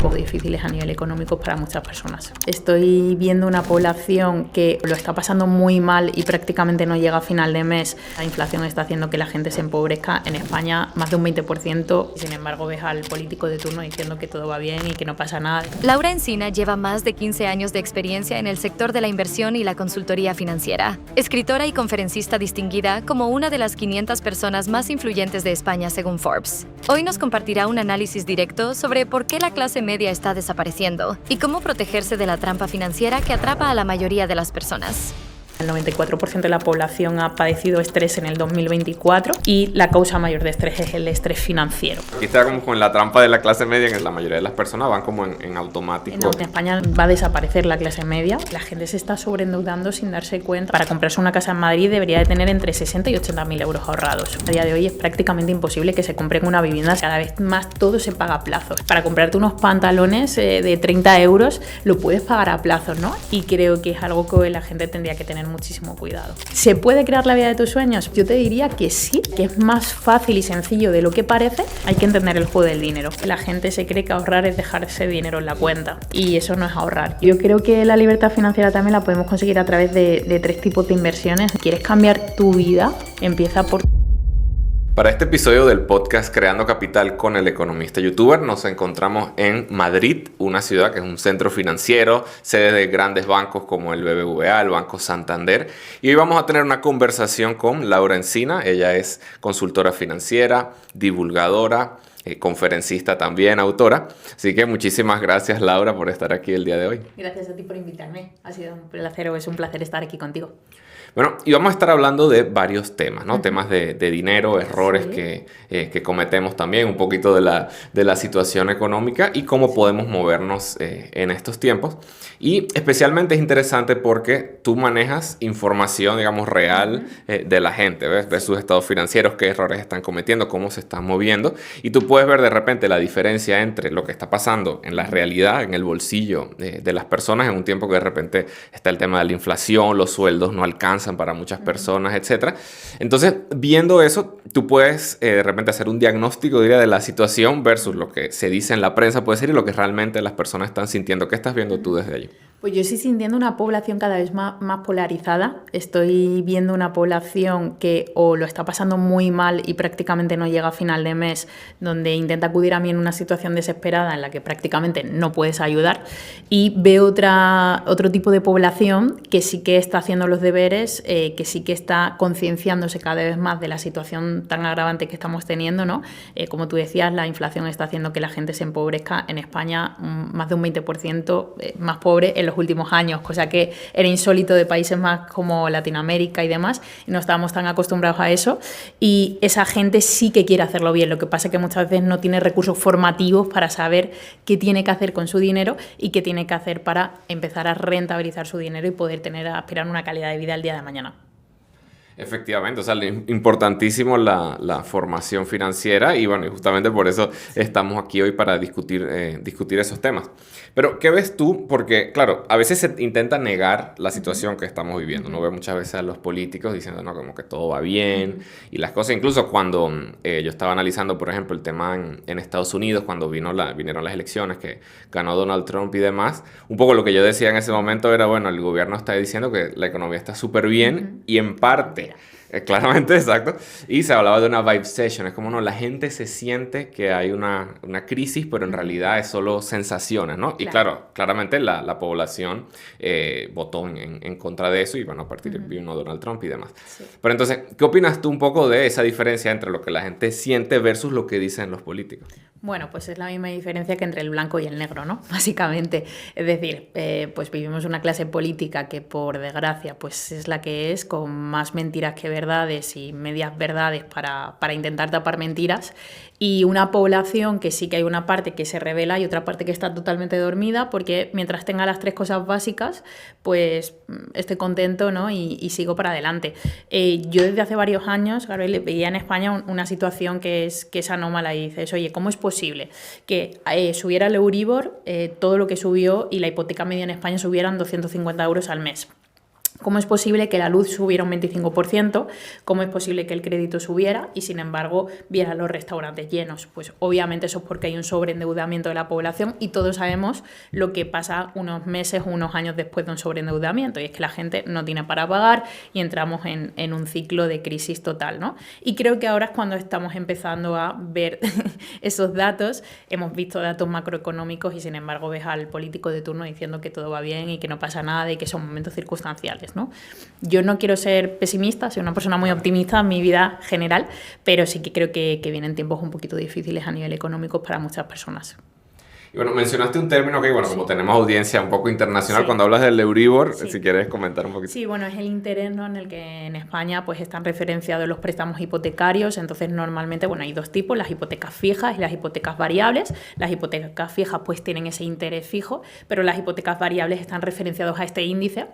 tiempos difíciles a nivel económico para muchas personas. Estoy viendo una población que lo está pasando muy mal y prácticamente no llega a final de mes. La inflación está haciendo que la gente se empobrezca. En España más de un 20%. Sin embargo, ves al político de turno diciendo que todo va bien y que no pasa nada. Laura Encina lleva más de 15 años de experiencia en el sector de la inversión y la consultoría financiera. Escritora y conferencista distinguida como una de las 500 personas más influyentes de España según Forbes. Hoy nos compartirá un análisis directo sobre por qué la clase media está desapareciendo y cómo protegerse de la trampa financiera que atrapa a la mayoría de las personas. El 94% de la población ha padecido estrés en el 2024 y la causa mayor de estrés es el estrés financiero. Aquí está como con la trampa de la clase media, que la mayoría de las personas van como en automático. En España va a desaparecer la clase media. La gente se está sobreendeudando sin darse cuenta. Para comprarse una casa en Madrid debería de tener entre 60 y 80.000 euros ahorrados. A día de hoy es prácticamente imposible que se compren una vivienda. Cada vez más todo se paga a plazos. Para comprarte unos pantalones de 30 euros lo puedes pagar a plazos, ¿no? Y creo que es algo que la gente tendría que tener muchísimo cuidado. ¿Se puede crear la vida de tus sueños? Yo te diría que sí, que es más fácil y sencillo de lo que parece. Hay que entender el juego del dinero. La gente se cree que ahorrar es dejarse dinero en la cuenta y eso no es ahorrar. Yo creo que la libertad financiera también la podemos conseguir a través de 3 tipos de inversiones. Si quieres cambiar tu vida, empieza por... Para este episodio del podcast Creando Capital con el economista youtuber nos encontramos en Madrid, una ciudad que es un centro financiero, sede de grandes bancos como el BBVA, el Banco Santander. Y hoy vamos a tener una conversación con Laura Encina. Ella es consultora financiera, divulgadora, conferencista también, autora. Así que muchísimas gracias, Laura, por estar aquí el día de hoy. Gracias a ti por invitarme. Ha sido un placer, es un placer estar aquí contigo. Bueno, y vamos a estar hablando de varios temas, ¿no? Temas de dinero, errores que cometemos también, un poquito de la situación económica y cómo podemos movernos en estos tiempos. Y especialmente es interesante porque tú manejas información, digamos, real de la gente, ¿ves? Ves sus estados financieros, qué errores están cometiendo, cómo se están moviendo. Y tú puedes ver de repente la diferencia entre lo que está pasando en la realidad, en el bolsillo de las personas, en un tiempo que de repente está el tema de la inflación, los sueldos no alcanzan para muchas personas, etc. Entonces, viendo eso, tú puedes de repente hacer un diagnóstico, diría, de la situación versus lo que se dice en la prensa, puede ser, y lo que realmente las personas están sintiendo. ¿Qué estás viendo tú desde allí? Pues yo estoy sintiendo una población cada vez más polarizada. Estoy viendo una población que o lo está pasando muy mal y prácticamente no llega a final de mes, donde intenta acudir a mí en una situación desesperada en la que prácticamente no puedes ayudar. Y veo otro tipo de población que sí que está haciendo los deberes, que sí que está concienciándose cada vez más de la situación tan agravante que estamos teniendo, ¿no? Como tú decías, la inflación está haciendo que la gente se empobrezca. En España, más de un 20% más pobre en los últimos años, cosa que era insólito de países más como Latinoamérica y demás, y no estábamos tan acostumbrados a eso, y esa gente sí que quiere hacerlo bien. Lo que pasa es que muchas veces no tiene recursos formativos para saber qué tiene que hacer con su dinero y qué tiene que hacer para empezar a rentabilizar su dinero y poder aspirar a una calidad de vida el día de mañana. Efectivamente, o sea, importantísimo la formación financiera y bueno, y justamente por eso estamos aquí hoy para discutir esos temas. Pero, ¿qué ves tú? Porque, claro, a veces se intenta negar la situación que estamos viviendo. Uno ve muchas veces a los políticos diciendo, no, como que todo va bien y las cosas. Incluso cuando yo estaba analizando, por ejemplo, el tema en Estados Unidos, cuando vinieron las elecciones que ganó Donald Trump y demás, un poco lo que yo decía en ese momento era, bueno, el gobierno está diciendo que la economía está súper bien y en parte... Claramente, exacto. Y se hablaba de una vibe session. Es como, no, la gente se siente que hay una crisis, pero en realidad es solo sensaciones, ¿no? Claro. Y claro, claramente la población votó en contra de eso y bueno, a partir de vino Donald Trump y demás. Sí. Pero entonces, ¿qué opinas tú un poco de esa diferencia entre lo que la gente siente versus lo que dicen los políticos? Bueno, pues es la misma diferencia que entre el blanco y el negro, ¿no? Básicamente. Es decir, pues vivimos una clase política que, por desgracia, pues es la que es, con más mentiras que verdades y medias verdades para intentar tapar mentiras, y una población que sí que hay una parte que se revela y otra parte que está totalmente dormida, porque mientras tenga las 3 cosas básicas, pues estoy contento, ¿no? Y sigo para adelante. Yo desde hace varios años, Gabriel, veía en España una situación que es anómala y dices, oye, ¿cómo es posible que subiera el Euribor, todo lo que subió, y la hipoteca media en España subieran 250 euros al mes? ¿Cómo es posible que la luz subiera un 25%? ¿Cómo es posible que el crédito subiera y, sin embargo, viera los restaurantes llenos? Pues obviamente eso es porque hay un sobreendeudamiento de la población y todos sabemos lo que pasa unos meses o unos años después de un sobreendeudamiento, y es que la gente no tiene para pagar y entramos en un ciclo de crisis total, ¿no? Y creo que ahora es cuando estamos empezando a ver esos datos. Hemos visto datos macroeconómicos y, sin embargo, ves al político de turno diciendo que todo va bien y que no pasa nada y que son momentos circunstanciales, ¿no? Yo no quiero ser pesimista, soy una persona muy optimista en mi vida general, pero sí que creo que vienen tiempos un poquito difíciles a nivel económico para muchas personas. Y bueno, mencionaste un término que, bueno, Sí. como tenemos audiencia un poco internacional, Sí. cuando hablas del Euribor, Sí. si quieres comentar un poquito. Sí, bueno, es el interés, ¿no?, en el que en España pues están referenciados los préstamos hipotecarios. Entonces, normalmente, bueno, hay dos tipos, las hipotecas fijas y las hipotecas variables. Las hipotecas fijas pues tienen ese interés fijo, pero las hipotecas variables están referenciados a este índice,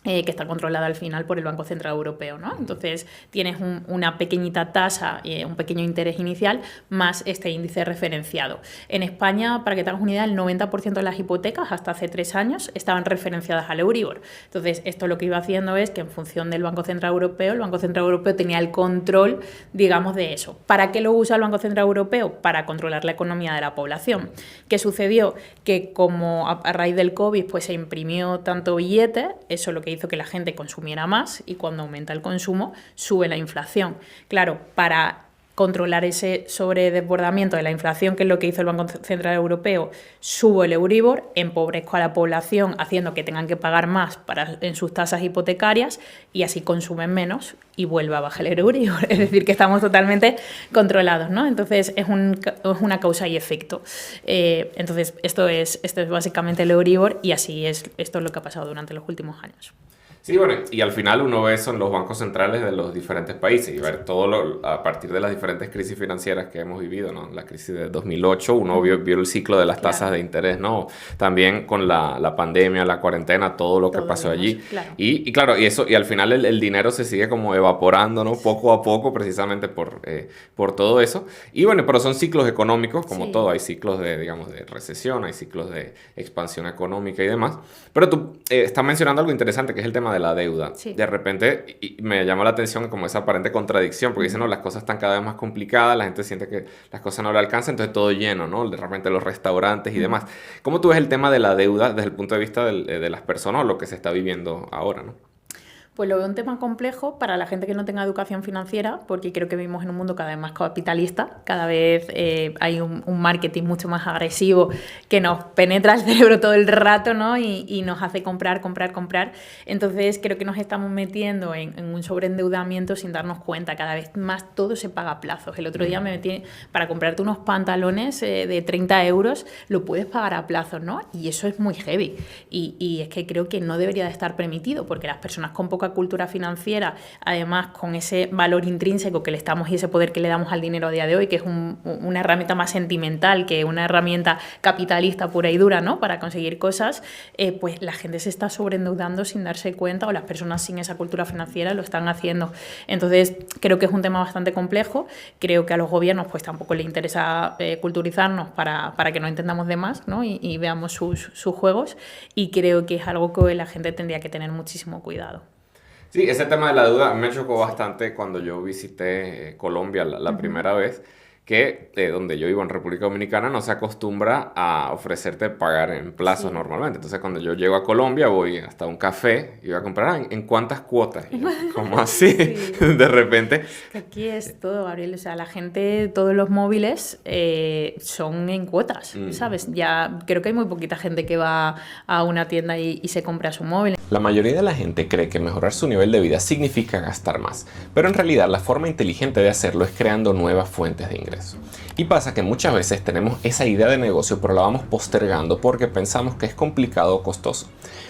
que está controlada al final por el Banco Central Europeo, ¿no? Entonces tienes una pequeñita tasa, un pequeño interés inicial, más este índice referenciado. En España, para que te hagas una idea, el 90% de las hipotecas hasta hace 3 años estaban referenciadas al Euribor. Entonces, esto lo que iba haciendo es que, en función del Banco Central Europeo, el Banco Central Europeo tenía el control, digamos, de eso. ¿Para qué lo usa el Banco Central Europeo? Para controlar la economía de la población. ¿Qué sucedió? Que como a raíz del COVID pues se imprimió tanto billete, eso lo que hizo que la gente consumiera más, y cuando aumenta el consumo sube la inflación. Claro, para controlar ese sobredesbordamiento de la inflación, que es lo que hizo el Banco Central Europeo, subo el Euribor, empobrezco a la población haciendo que tengan que pagar más en sus tasas hipotecarias y así consumen menos y vuelve a bajar el Euribor. Es decir, que estamos totalmente controlados, ¿no? Entonces es una causa y efecto. Entonces esto es básicamente el Euribor, y así esto es lo que ha pasado durante los últimos años. Sí, bueno, y al final uno ve eso en los bancos centrales de los diferentes países y ver a partir de las diferentes crisis financieras que hemos vivido, ¿no? La crisis de 2008, uno vio el ciclo de las tasas de interés, ¿no? También con la pandemia, la cuarentena, todo lo que pasó allí. Claro. Y claro, y al final el dinero se sigue como evaporando, ¿no? Poco a poco, precisamente por todo eso. Y bueno, pero son ciclos económicos, como Sí. todo. Hay ciclos digamos, de recesión, hay ciclos de expansión económica y demás. Pero tú estás mencionando algo interesante, que es el tema de la deuda. Sí. De repente, y me llamó la atención como esa aparente contradicción, porque dicen, no, las cosas están cada vez más complicadas, la gente siente que las cosas no le alcanzan, entonces todo lleno, ¿no? De repente los restaurantes y demás. ¿Cómo tú ves el tema de la deuda desde el punto de vista de las personas o lo que se está viviendo ahora, ¿no? Pues lo veo un tema complejo para la gente que no tenga educación financiera, porque creo que vivimos en un mundo cada vez más capitalista, cada vez hay un marketing mucho más agresivo que nos penetra el cerebro todo el rato, ¿no? Y nos hace comprar. Entonces creo que nos estamos metiendo en un sobreendeudamiento sin darnos cuenta. Cada vez más todo se paga a plazos. El otro día me metí para comprarte unos pantalones de 30 euros, lo puedes pagar a plazos, ¿no? Y eso es muy heavy. Y es que creo que no debería de estar permitido, porque las personas con poca cultura financiera, además con ese valor intrínseco que le estamos y ese poder que le damos al dinero a día de hoy, que es una herramienta más sentimental que una herramienta capitalista pura y dura, ¿no?, para conseguir cosas, pues la gente se está sobreendeudando sin darse cuenta, o las personas sin esa cultura financiera lo están haciendo. Entonces creo que es un tema bastante complejo. Creo que a los gobiernos pues tampoco les interesa culturizarnos para que no entendamos de más, ¿no?, y veamos sus juegos, y creo que es algo que la gente tendría que tener muchísimo cuidado. Sí, ese tema de la deuda me chocó bastante cuando yo visité Colombia la primera vez, que donde yo vivo en República Dominicana no se acostumbra a ofrecerte pagar en plazos normalmente. Entonces cuando yo llego a Colombia voy hasta un café y voy a comprar ¿en cuántas cuotas? Y yo, ¿cómo así? Sí. De repente. Aquí es todo, Gabriel. O sea, la gente, todos los móviles son en cuotas, ¿sabes? Ya creo que hay muy poquita gente que va a una tienda y se compra su móvil. La mayoría de la gente cree que mejorar su nivel de vida significa gastar más, pero en realidad la forma inteligente de hacerlo es creando nuevas fuentes de ingreso. Y pasa que muchas veces tenemos esa idea de negocio pero la vamos postergando porque pensamos que es complicado o costoso.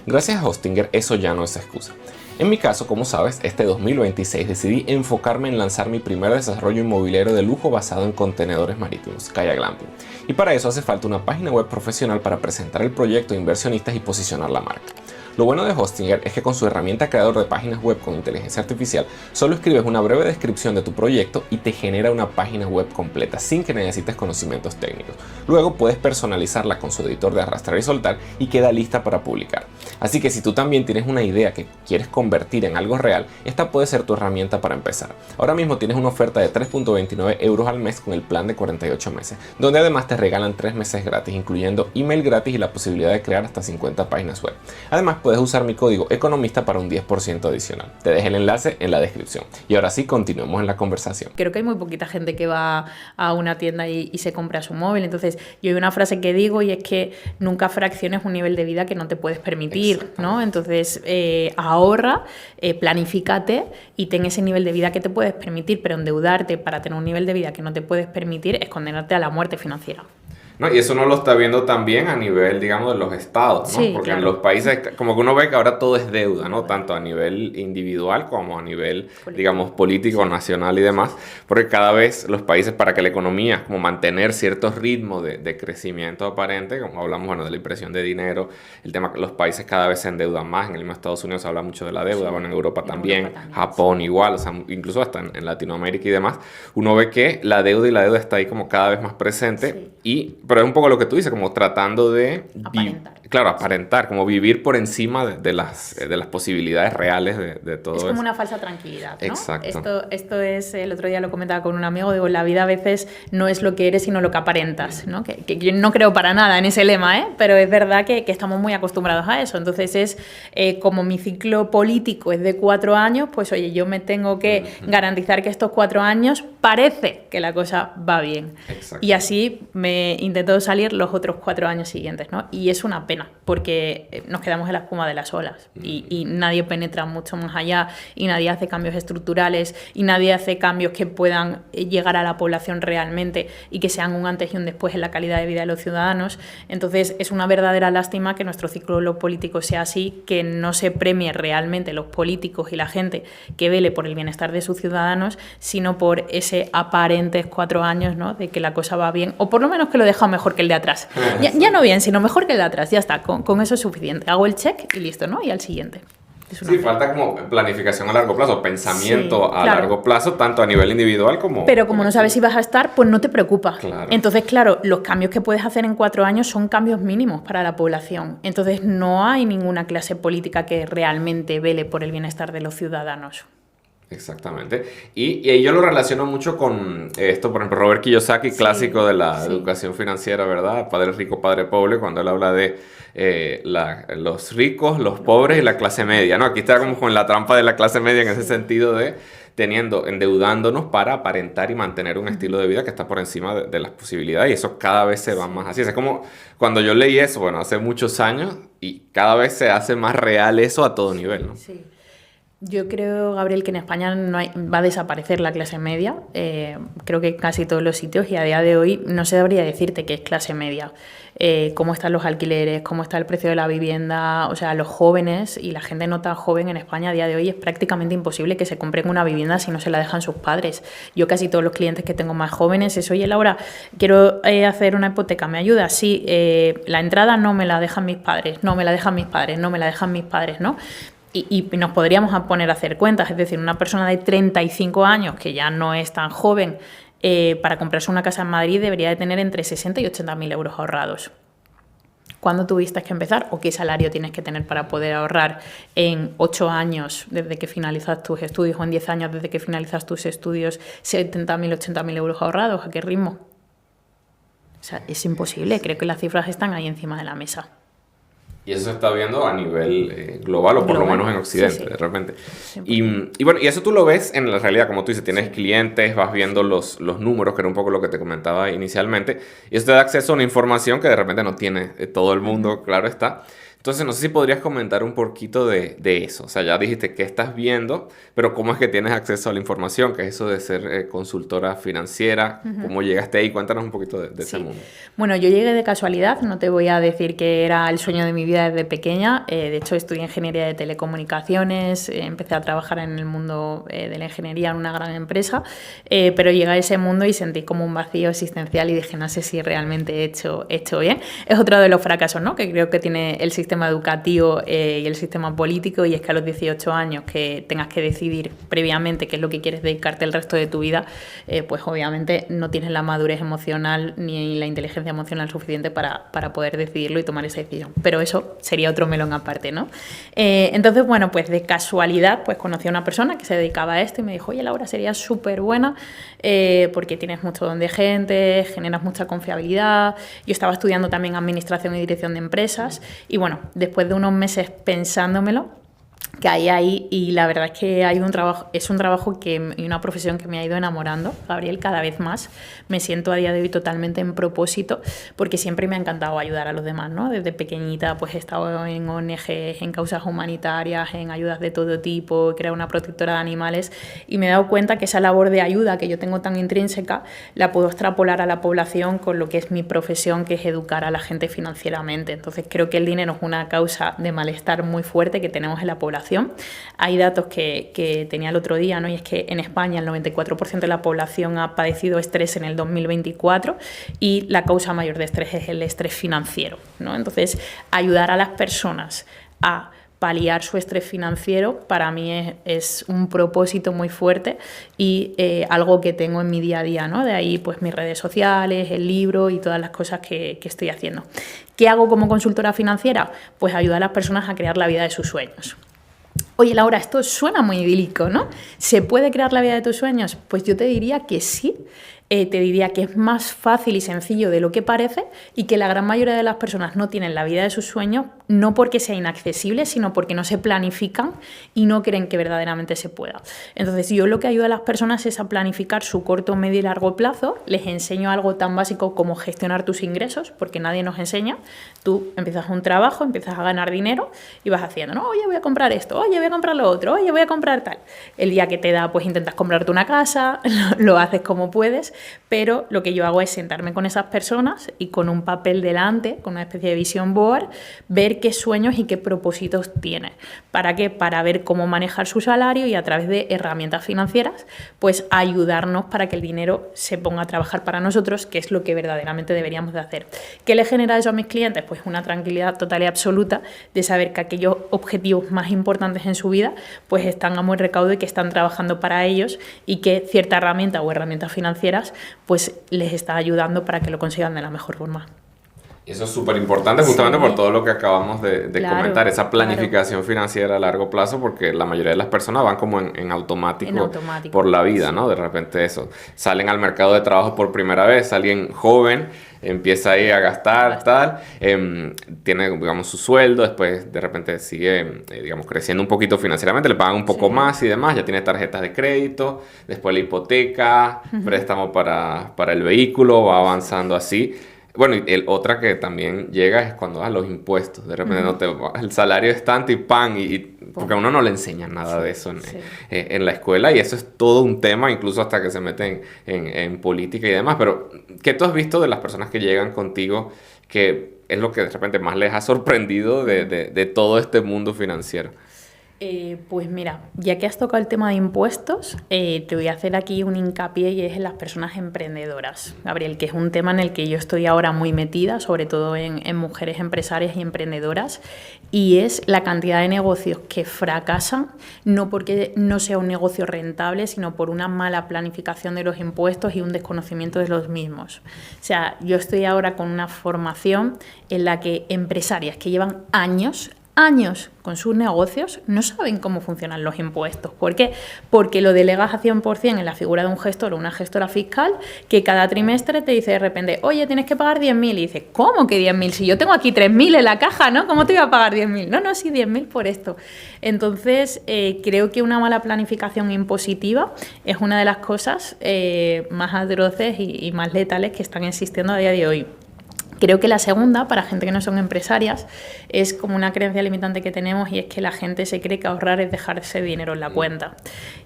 Gracias a Hostinger eso ya no es excusa. En mi caso, como sabes, este 2026 decidí enfocarme en lanzar mi primer desarrollo inmobiliario de lujo basado en contenedores marítimos, Kayak Glamping. Y para eso hace falta una página web profesional para presentar el proyecto a inversionistas y posicionar la marca. Lo bueno de Hostinger es que con su herramienta creador de páginas web con inteligencia artificial, solo escribes una breve descripción de tu proyecto y te genera una página web completa sin que necesites conocimientos técnicos. Luego puedes personalizarla con su editor de arrastrar y soltar y queda lista para publicar. Así que si tú también tienes una idea que quieres convertir en algo real, esta puede ser tu herramienta para empezar. Ahora mismo tienes una oferta de 3.29 euros al mes con el plan de 48 meses, donde además te regalan 3 meses gratis, incluyendo email gratis y la posibilidad de crear hasta 50 páginas web. Además, puedes usar mi código economista para un 10% adicional. Te dejo el enlace en la descripción. Y ahora sí, continuemos en la conversación. Creo que hay muy poquita gente que va a una tienda y se compra su móvil. Entonces, yo hay una frase que digo y es que nunca fracciones un nivel de vida que no te puedes permitir, ¿no? Entonces, ahorra, planifícate y ten ese nivel de vida que te puedes permitir, pero endeudarte para tener un nivel de vida que no te puedes permitir es condenarte a la muerte financiera. ¿No? Y eso uno lo está viendo también a nivel, digamos, de los estados, ¿no? Sí, porque claro. en los países, como que uno ve que ahora todo es deuda, ¿no? Tanto a nivel individual como a nivel, digamos, político, nacional y demás, porque cada vez los países, para que la economía, como mantener cierto ritmo de crecimiento aparente, como hablamos, bueno, de la impresión de dinero, el tema que los países cada vez se endeudan más, en el mismo Estados Unidos se habla mucho de la deuda, bueno, en Europa también, Japón igual, o sea, incluso hasta en Latinoamérica y demás, uno ve que la deuda está ahí como cada vez más presente, pero es un poco lo que tú dices, como tratando de aparentar, como vivir por encima de las posibilidades reales de todo eso. Es como una falsa tranquilidad, ¿no? Exacto. Esto es, el otro día lo comentaba con un amigo, digo, la vida a veces no es lo que eres, sino lo que aparentas, ¿no? Que yo no creo para nada en ese lema, pero es verdad que estamos muy acostumbrados a eso. Entonces es como mi ciclo político es de 4 años, pues oye, yo me tengo que garantizar que estos 4 años parece que la cosa va bien. Exacto. Y así me intento salir los otros 4 años siguientes, ¿no? Y es una pena, porque nos quedamos en la espuma de las olas y nadie penetra mucho más allá y nadie hace cambios estructurales y nadie hace cambios que puedan llegar a la población realmente y que sean un antes y un después en la calidad de vida de los ciudadanos. Entonces es una verdadera lástima que nuestro ciclo político sea así, que no se premie realmente los políticos y la gente que vele por el bienestar de sus ciudadanos, sino por ese aparentes 4 años, ¿no? De que la cosa va bien, o por lo menos que lo deja mejor que el de atrás. Ya no bien, sino mejor que el de atrás, ya está, con eso es suficiente. Hago el check y listo, ¿no? Y al siguiente. Sí, falta como planificación a largo plazo, pensamiento a largo plazo, tanto a nivel individual como... Pero como no sabes si vas a estar, pues no te preocupa. Claro. Entonces, claro, los cambios que puedes hacer en 4 años son cambios mínimos para la población. Entonces, no hay ninguna clase política que realmente vele por el bienestar de los ciudadanos. Exactamente. Y yo lo relaciono mucho con esto, por ejemplo, Robert Kiyosaki, clásico de la educación financiera, ¿verdad? Padre rico, padre pobre, cuando él habla de los ricos, los pobres y la clase media, ¿no? Aquí está como con la trampa de la clase media en ese sentido de endeudándonos para aparentar y mantener un estilo de vida que está por encima de las posibilidades, y eso cada vez se va más así. Es como cuando yo leí eso, bueno, hace muchos años, y cada vez se hace más real eso a todo nivel, ¿no? Sí. Yo creo, Gabriel, que en España va a desaparecer la clase media. Creo que en casi todos los sitios, y a día de hoy no se debería decirte que es clase media. Cómo están los alquileres, cómo está el precio de la vivienda, o sea, los jóvenes y la gente no tan joven en España a día de hoy es prácticamente imposible que se compren una vivienda si no se la dejan sus padres. Yo casi todos los clientes que tengo más jóvenes es, oye, Laura, quiero hacer una hipoteca, ¿me ayudas? Sí, la entrada no me la dejan mis padres, no me la dejan mis padres, no me la dejan mis padres, ¿no? Y nos podríamos poner a hacer cuentas, es decir, una persona de 35 años que ya no es tan joven, para comprarse una casa en Madrid debería de tener entre 60 y 80.000 euros ahorrados. ¿Cuándo tuviste que empezar o qué salario tienes que tener para poder ahorrar en 8 años desde que finalizas tus estudios o en 10 años desde que finalizas tus estudios 70.000, 80.000 euros ahorrados? ¿A qué ritmo? O sea, es imposible, creo que las cifras están ahí encima de la mesa. Y eso se está viendo a nivel global, o por lo menos en Occidente, de repente. Y bueno, y eso tú lo ves en la realidad, como tú dices, tienes clientes, vas viendo los números, que era un poco lo que te comentaba inicialmente, y eso te da acceso a una información que de repente no tiene todo el mundo, claro está. Entonces, no sé si podrías comentar un poquito de eso. O sea, ya dijiste qué estás viendo, pero ¿cómo es que tienes acceso a la información? ¿Qué es eso de ser consultora financiera? ¿Cómo llegaste ahí? Cuéntanos un poquito de ese mundo. Bueno, yo llegué de casualidad. No te voy a decir que era el sueño de mi vida desde pequeña. De hecho, estudié ingeniería de telecomunicaciones. Empecé a trabajar en el mundo de la ingeniería en una gran empresa. Pero llegué a ese mundo y sentí como un vacío existencial y dije, no sé si realmente he hecho bien. Es otro de los fracasos, ¿no?, que creo que tiene el sistema sistema educativo y el sistema político, y es que a los 18 años que tengas que decidir previamente qué es lo que quieres dedicarte el resto de tu vida, pues obviamente no tienes la madurez emocional ni la inteligencia emocional suficiente para poder decidirlo y tomar esa decisión. Pero eso sería otro melón aparte, ¿no? Entonces, bueno, pues de casualidad pues conocí a una persona que se dedicaba a esto y me dijo, oye, Laura, sería súper buena porque tienes mucho don de gente, generas mucha confiabilidad. Yo estaba estudiando también administración y dirección de empresas y bueno, después de unos meses pensándomelo, caí ahí y la verdad es que es un trabajo y una profesión que me ha ido enamorando, Gabriel, cada vez más. Me siento a día de hoy totalmente en propósito porque siempre me ha encantado ayudar a los demás, ¿no? Desde pequeñita pues he estado en ONGs, en causas humanitarias, en ayudas de todo tipo, he creado una protectora de animales y me he dado cuenta que esa labor de ayuda que yo tengo tan intrínseca la puedo extrapolar a la población con lo que es mi profesión, que es educar a la gente financieramente. Entonces creo que el dinero es una causa de malestar muy fuerte que tenemos en la población. Hay datos que tenía el otro día, ¿no? Y es que en España el 94% de la población ha padecido estrés en el 2024 y la causa mayor de estrés es el estrés financiero, ¿no? Entonces, ayudar a las personas a paliar su estrés financiero para mí es un propósito muy fuerte y algo que tengo en mi día a día, ¿no? De ahí pues mis redes sociales, el libro y todas las cosas que estoy haciendo. ¿Qué hago como consultora financiera? Pues ayudar a las personas a crear la vida de sus sueños. Oye, Laura, esto suena muy idílico, ¿no? ¿Se puede crear la vida de tus sueños? Pues yo te diría que sí. Te diría que es más fácil y sencillo de lo que parece y que la gran mayoría de las personas no tienen la vida de sus sueños, no porque sea inaccesible, sino porque no se planifican y no creen que verdaderamente se pueda. Entonces, yo lo que ayudo a las personas es a planificar su corto, medio y largo plazo. Les enseño algo tan básico como gestionar tus ingresos, porque nadie nos enseña. Tú empiezas un trabajo, empiezas a ganar dinero y vas haciendo, ¿no? Oye, voy a comprar esto, oye, voy a comprar lo otro, oye, voy a comprar tal. El día que te da, pues intentas comprarte una casa, lo haces como puedes. Pero lo que yo hago es sentarme con esas personas y con un papel delante, con una especie de vision board, ver qué sueños y qué propósitos tienen. ¿Para qué? Para ver cómo manejar su salario y a través de herramientas financieras, pues ayudarnos para que el dinero se ponga a trabajar para nosotros, que es lo que verdaderamente deberíamos de hacer. ¿Qué le genera eso a mis clientes? Pues una tranquilidad total y absoluta de saber que aquellos objetivos más importantes en su vida pues están a buen recaudo y que están trabajando para ellos y que cierta herramienta o herramientas financieras pues les está ayudando para que lo consigan de la mejor forma. Eso es súper importante justamente por todo lo que acabamos de comentar, esa planificación claro. financiera a largo plazo, porque la mayoría de las personas van como en automático por la vida, ¿no? De repente eso, salen al mercado de trabajo por primera vez, alguien joven empieza ahí a gastar, tal, tiene, digamos, su sueldo, después de repente sigue, digamos, creciendo un poquito financieramente, le pagan un poco más y demás, ya tiene tarjetas de crédito, después la hipoteca, préstamo para el vehículo, va avanzando así. Bueno, y otra que también llega es cuando los impuestos. De repente el salario es tanto y pan, porque a uno no le enseñan nada de eso en la escuela, y eso es todo un tema, incluso hasta que se meten en política y demás. Pero, ¿qué tú has visto de las personas que llegan contigo que es lo que de repente más les ha sorprendido de todo este mundo financiero? Pues mira, ya que has tocado el tema de impuestos, te voy a hacer aquí un hincapié y es en las personas emprendedoras, Gabriel, que es un tema en el que yo estoy ahora muy metida, sobre todo en mujeres empresarias y emprendedoras, y es la cantidad de negocios que fracasan, no porque no sea un negocio rentable, sino por una mala planificación de los impuestos y un desconocimiento de los mismos. O sea, yo estoy ahora con una formación en la que empresarias que llevan años con sus negocios no saben cómo funcionan los impuestos. ¿Por qué? Porque lo delegas a 100% en la figura de un gestor o una gestora fiscal que cada trimestre te dice de repente, oye, tienes que pagar 10.000. Y dices, ¿cómo que 10.000? Si yo tengo aquí 3.000 en la caja, ¿no? ¿Cómo te voy a pagar 10.000? No, sí, 10.000 por esto. Entonces, creo que una mala planificación impositiva es una de las cosas más atroces y más letales que están existiendo a día de hoy. Creo que la segunda, para gente que no son empresarias, es como una creencia limitante que tenemos, y es que la gente se cree que ahorrar es dejarse dinero en la cuenta.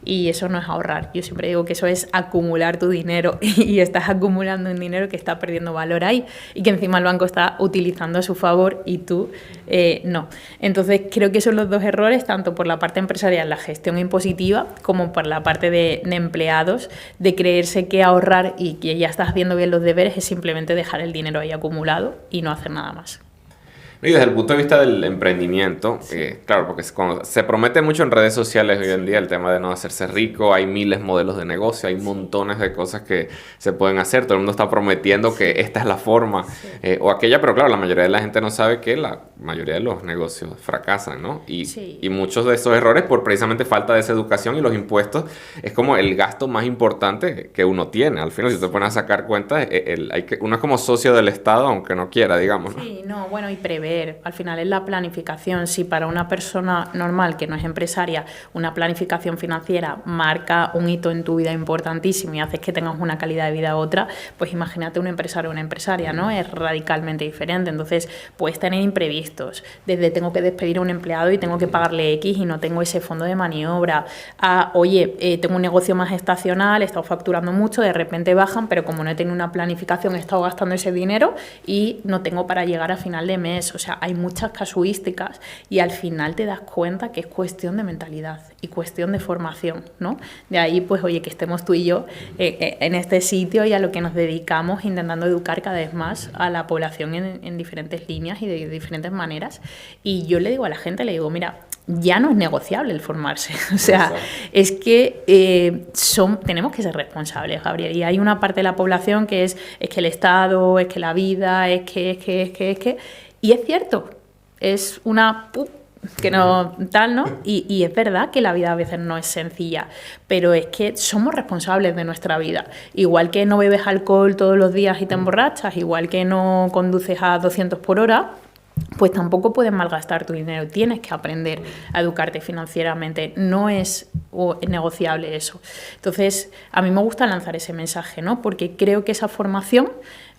Y eso no es ahorrar. Yo siempre digo que eso es acumular tu dinero, y estás acumulando un dinero que está perdiendo valor ahí y que encima el banco está utilizando a su favor y tú no. Entonces creo que son los dos errores, tanto por la parte empresarial, la gestión impositiva, como por la parte de empleados, de creerse que ahorrar y que ya estás haciendo bien los deberes es simplemente dejar el dinero ahí acumulado y no hacer nada más. Y desde el punto de vista del emprendimiento, claro, porque cuando se promete mucho en redes sociales hoy en día el tema de no hacerse rico, hay miles de modelos de negocio, hay montones de cosas que se pueden hacer, todo el mundo está prometiendo que esta es la forma o aquella, pero claro, la mayoría de la gente no sabe que la mayoría de los negocios fracasan, ¿no? Y muchos de esos errores por precisamente falta de esa educación, y los impuestos es como el gasto más importante que uno tiene. Al final, si te pones a sacar cuentas, uno es como socio del Estado, aunque no quiera, digamos, ¿no? Sí, no, bueno, y prever. Al final es la planificación. Si para una persona normal que no es empresaria, una planificación financiera marca un hito en tu vida importantísimo y haces que tengas una calidad de vida a otra, pues imagínate un empresario o una empresaria, ¿no? Es radicalmente diferente. Entonces, puedes tener imprevistos. Desde tengo que despedir a un empleado y tengo que pagarle X y no tengo ese fondo de maniobra. Oye, tengo un negocio más estacional, he estado facturando mucho, de repente bajan, pero como no he tenido una planificación, he estado gastando ese dinero y no tengo para llegar a final de mes. O sea, hay muchas casuísticas y al final te das cuenta que es cuestión de mentalidad y cuestión de formación, ¿no? De ahí, pues, oye, que estemos tú y yo en este sitio y a lo que nos dedicamos, intentando educar cada vez más a la población en diferentes líneas y de diferentes maneras. Y yo le digo a la gente, le digo, mira, ya no es negociable el formarse. O sea, es que tenemos que ser responsables, Gabriel. Y hay una parte de la población que es que el Estado, es que la vida, es que... Y es cierto, es una... que no tal, ¿no? Y es verdad que la vida a veces no es sencilla, pero es que somos responsables de nuestra vida. Igual que no bebes alcohol todos los días y te emborrachas, igual que no conduces a 200 por hora, pues tampoco puedes malgastar tu dinero. Tienes que aprender a educarte financieramente. No es negociable eso. Entonces, a mí me gusta lanzar ese mensaje, ¿no? Porque creo que esa formación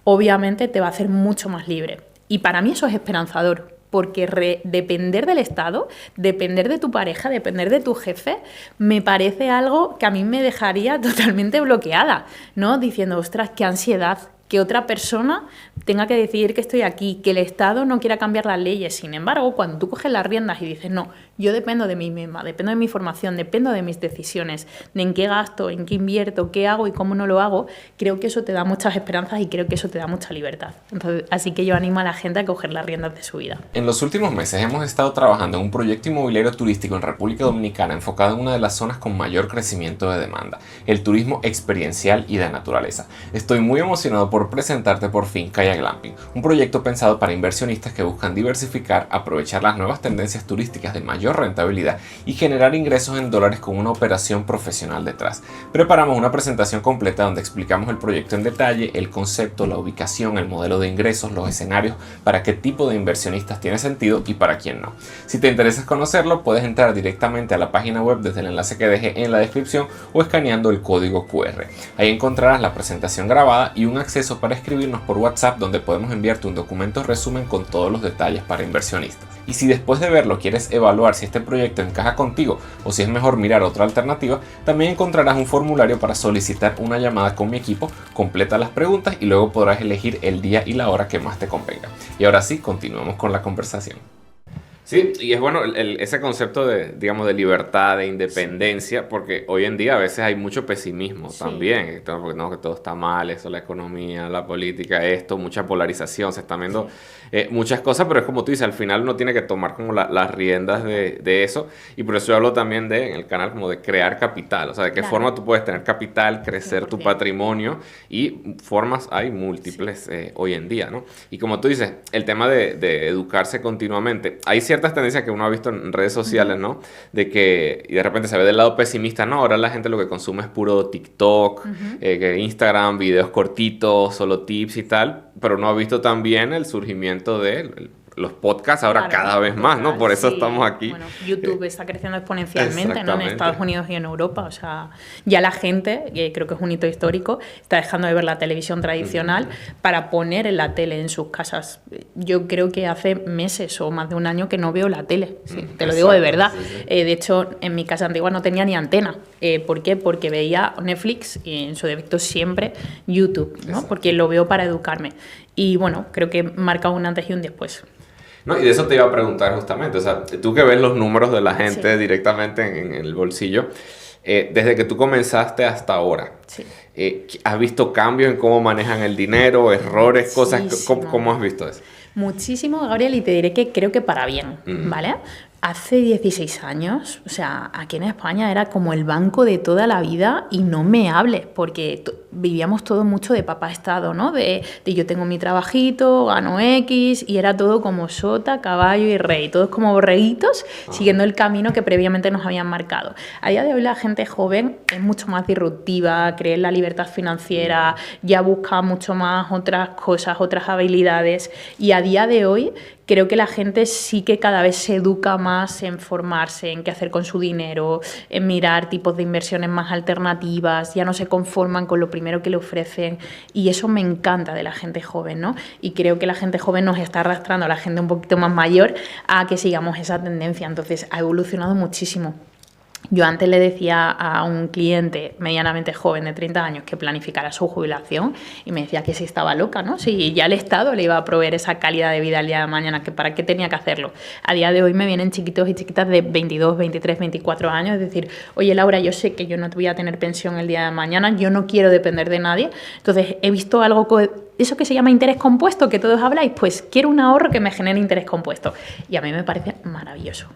obviamente te va a hacer mucho más libre. Y para mí eso es esperanzador. Porque depender del Estado, depender de tu pareja, depender de tu jefe, me parece algo que a mí me dejaría totalmente bloqueada, ¿no? Diciendo, ostras, qué ansiedad, que otra persona tenga que decidir que estoy aquí, que el Estado no quiera cambiar las leyes. Sin embargo, cuando tú coges las riendas y dices, no, yo dependo de mí misma, dependo de mi formación, dependo de mis decisiones, de en qué gasto, en qué invierto, qué hago y cómo no lo hago, creo que eso te da muchas esperanzas y creo que eso te da mucha libertad. Entonces, así que yo animo a la gente a coger las riendas de su vida. En los últimos meses hemos estado trabajando en un proyecto inmobiliario turístico en República Dominicana enfocado en una de las zonas con mayor crecimiento de demanda, el turismo experiencial y de naturaleza. Estoy muy emocionado por presentarte por fin Kaya Glamping, un proyecto pensado para inversionistas que buscan diversificar, aprovechar las nuevas tendencias turísticas de mayor rentabilidad y generar ingresos en dólares con una operación profesional detrás. Preparamos una presentación completa donde explicamos el proyecto en detalle, el concepto, la ubicación, el modelo de ingresos, los escenarios, para qué tipo de inversionistas tiene sentido y para quién no. Si te interesa conocerlo, puedes entrar directamente a la página web desde el enlace que dejé en la descripción o escaneando el código QR. Ahí encontrarás la presentación grabada y un acceso para escribirnos por WhatsApp donde podemos enviarte un documento resumen con todos los detalles para inversionistas. Y si después de verlo quieres evaluar si este proyecto encaja contigo o si es mejor mirar otra alternativa, también encontrarás un formulario para solicitar una llamada con mi equipo, completa las preguntas y luego podrás elegir el día y la hora que más te convenga. Y ahora sí, continuemos con la conversación. Sí, y es bueno ese concepto de, digamos, de libertad, de independencia, porque hoy en día a veces hay mucho pesimismo también, porque no, que todo está mal, eso, la economía, la política, esto, mucha polarización, se están viendo muchas cosas, pero es como tú dices, al final uno tiene que tomar como las riendas de eso, y por eso yo hablo también en el canal como de crear capital, o sea, de qué forma tú puedes tener capital, crecer tu patrimonio, y formas hay múltiples hoy en día, ¿no? Y como tú dices, el tema de educarse continuamente, hay ciertas tendencias que uno ha visto en redes sociales, ¿no? De que y de repente se ve del lado pesimista, ¿no? Ahora la gente lo que consume es puro TikTok, que Instagram, videos cortitos, solo tips y tal, pero no ha visto también el surgimiento de los podcasts ahora cada vez más, ¿no? Por eso estamos aquí. Bueno, YouTube está creciendo exponencialmente, ¿no? En Estados Unidos y en Europa. O sea, ya la gente, que creo que es un hito histórico, está dejando de ver la televisión tradicional para poner en la tele en sus casas. Yo creo que hace meses o más de un año que no veo la tele. Sí, te lo digo de verdad. De hecho, en mi casa antigua no tenía ni antena. ¿Por qué? Porque veía Netflix y en su defecto siempre YouTube, ¿no? Porque lo veo para educarme. Y bueno, creo que marca un antes y un después. No, y de eso te iba a preguntar justamente, o sea, tú que ves los números de la gente directamente en el bolsillo, desde que tú comenzaste hasta ahora, ¿has visto cambios en cómo manejan el dinero, errores, cosas? ¿Cómo has visto eso? Muchísimo, Gabriel, y te diré que creo que para bien, ¿vale? Hace 16 años, o sea, aquí en España era como el banco de toda la vida y no me hables, porque vivíamos todo mucho de papá Estado, ¿no? De yo tengo mi trabajito, gano X, y era todo como sota, caballo y rey, todos como borreguitos, siguiendo el camino que previamente nos habían marcado. A día de hoy la gente joven es mucho más disruptiva, cree en la libertad financiera, ya busca mucho más otras cosas, otras habilidades, y a día de hoy creo que la gente sí que cada vez se educa más en formarse, en qué hacer con su dinero, en mirar tipos de inversiones más alternativas, ya no se conforman con lo primero que le ofrecen, y eso me encanta de la gente joven, ¿no? Y creo que la gente joven nos está arrastrando a la gente un poquito más mayor a que sigamos esa tendencia, entonces ha evolucionado muchísimo. Yo antes le decía a un cliente medianamente joven de 30 años que planificara su jubilación y me decía que si estaba loca, ¿no? Si ya el Estado le iba a proveer esa calidad de vida el día de mañana, que para qué tenía que hacerlo. A día de hoy me vienen chiquitos y chiquitas de 22, 23, 24 años, es decir, oye Laura, yo sé que yo no voy a tener pensión el día de mañana, yo no quiero depender de nadie, entonces he visto algo, eso que se llama interés compuesto, que todos habláis, pues quiero un ahorro que me genere interés compuesto. Y a mí me parece maravilloso.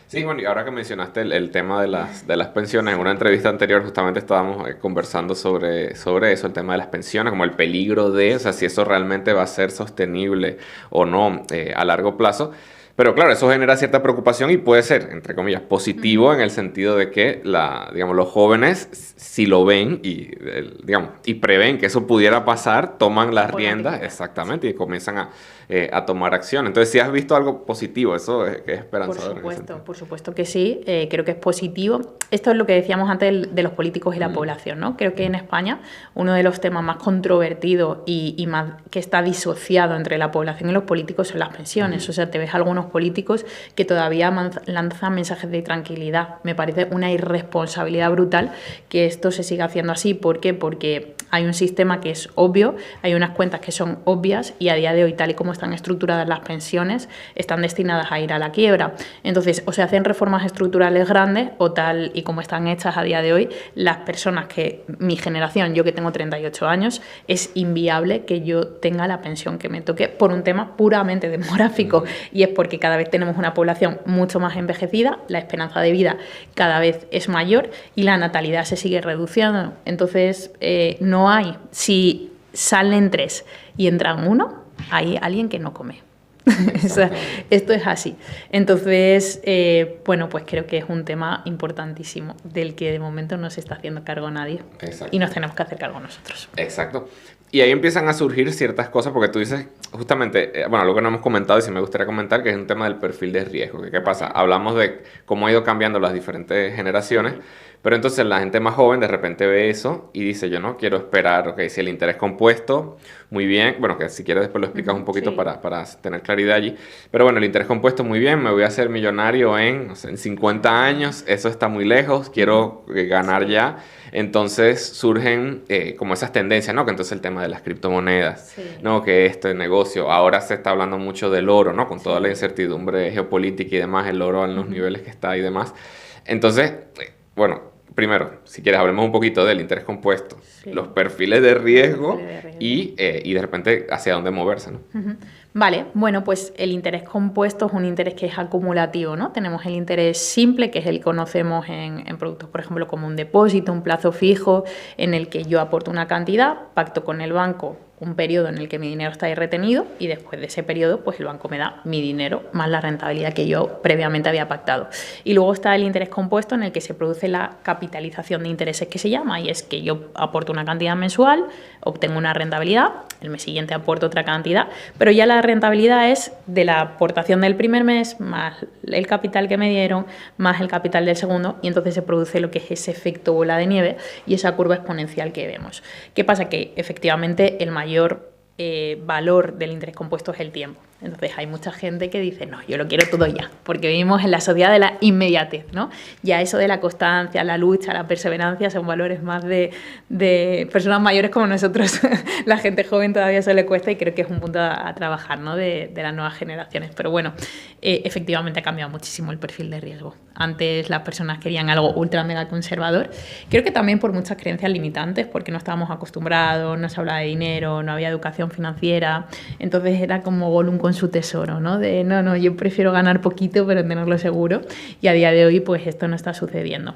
Sí, bueno, y ahora que mencionaste el tema de las pensiones, en una entrevista anterior justamente estábamos conversando sobre eso, el tema de las pensiones, como el peligro o sea, si eso realmente va a ser sostenible o no a largo plazo. Pero claro, eso genera cierta preocupación y puede ser, entre comillas, positivo en el sentido de que digamos, los jóvenes, si lo ven y prevén que eso pudiera pasar, toman las riendas, exactamente, y comienzan a tomar acción. Entonces, si has visto algo positivo, eso es esperanzador. Por supuesto que sí, creo que es positivo. Esto es lo que decíamos antes de los políticos y la población, ¿no? Creo que en España uno de los temas más controvertidos y más que está disociado entre la población y los políticos son las pensiones. O sea, te ves algunos políticos que todavía lanzan mensajes de tranquilidad. Me parece una irresponsabilidad brutal que esto se siga haciendo así. ¿Por qué? Porque hay un sistema que es obvio, hay unas cuentas que son obvias y a día de hoy, tal y como están estructuradas las pensiones, están destinadas a ir a la quiebra. Entonces, o se hacen reformas estructurales grandes o tal y como están hechas a día de hoy, las personas que, mi generación, yo que tengo 38 años, es inviable que yo tenga la pensión que me toque por un tema puramente demográfico y es porque cada vez tenemos una población mucho más envejecida, la esperanza de vida cada vez es mayor y la natalidad se sigue reduciendo. Entonces, no hay, si salen 3 y entran 1, hay alguien que no come. O sea, esto es así. Entonces, bueno, pues creo que es un tema importantísimo del que de momento no se está haciendo cargo nadie. Exacto. Y nos tenemos que hacer cargo nosotros. Exacto. Y ahí empiezan a surgir ciertas cosas porque tú dices, justamente, bueno, algo que no hemos comentado y sí me gustaría comentar, que es un tema del perfil de riesgo. ¿Qué pasa? Hablamos de cómo ha ido cambiando las diferentes generaciones, pero entonces la gente más joven de repente ve eso y dice, yo no quiero esperar, ok, si el interés compuesto, muy bien, bueno, que si quieres después lo explicas un poquito para tener claridad allí, pero bueno, el interés compuesto, muy bien, me voy a hacer millonario en 50 años, eso está muy lejos, quiero ganar ya. Entonces surgen como esas tendencias, ¿no? Que entonces el tema de las criptomonedas, ¿no? Que este negocio, ahora se está hablando mucho del oro, ¿no? Con toda la incertidumbre geopolítica y demás, el oro en los niveles que está y demás. Entonces, bueno, primero, si quieres, hablemos un poquito del interés compuesto, los perfiles de riesgo y de repente hacia dónde moverse, ¿no? Vale, bueno, pues el interés compuesto es un interés que es acumulativo, ¿no? Tenemos el interés simple, que es el que conocemos en productos, por ejemplo, como un depósito, un plazo fijo, en el que yo aporto una cantidad, pacto con el banco un periodo en el que mi dinero está ahí retenido y después de ese periodo pues el banco me da mi dinero más la rentabilidad que yo previamente había pactado. Y luego está el interés compuesto en el que se produce la capitalización de intereses que se llama y es que yo aporto una cantidad mensual, obtengo una rentabilidad, el mes siguiente aporto otra cantidad, pero ya la rentabilidad es de la aportación del primer mes más el capital que me dieron más el capital del segundo y entonces se produce lo que es ese efecto bola de nieve y esa curva exponencial que vemos. ¿Qué pasa? Que efectivamente el mayor valor del interés compuesto es el tiempo. Entonces hay mucha gente que dice, no, yo lo quiero todo ya, porque vivimos en la sociedad de la inmediatez, ¿no? Ya eso de la constancia, la lucha, la perseverancia son valores más de personas mayores como nosotros. La gente joven todavía eso le cuesta y creo que es un punto a trabajar, ¿no? De las nuevas generaciones. Pero bueno, efectivamente ha cambiado muchísimo el perfil de riesgo. Antes las personas querían algo ultra mega conservador. Creo que también por muchas creencias limitantes, porque no estábamos acostumbrados, no se hablaba de dinero, no había educación financiera. Entonces era como Gollum con su tesoro, ¿no? De no, yo prefiero ganar poquito pero tenerlo seguro. Y a día de hoy pues esto no está sucediendo.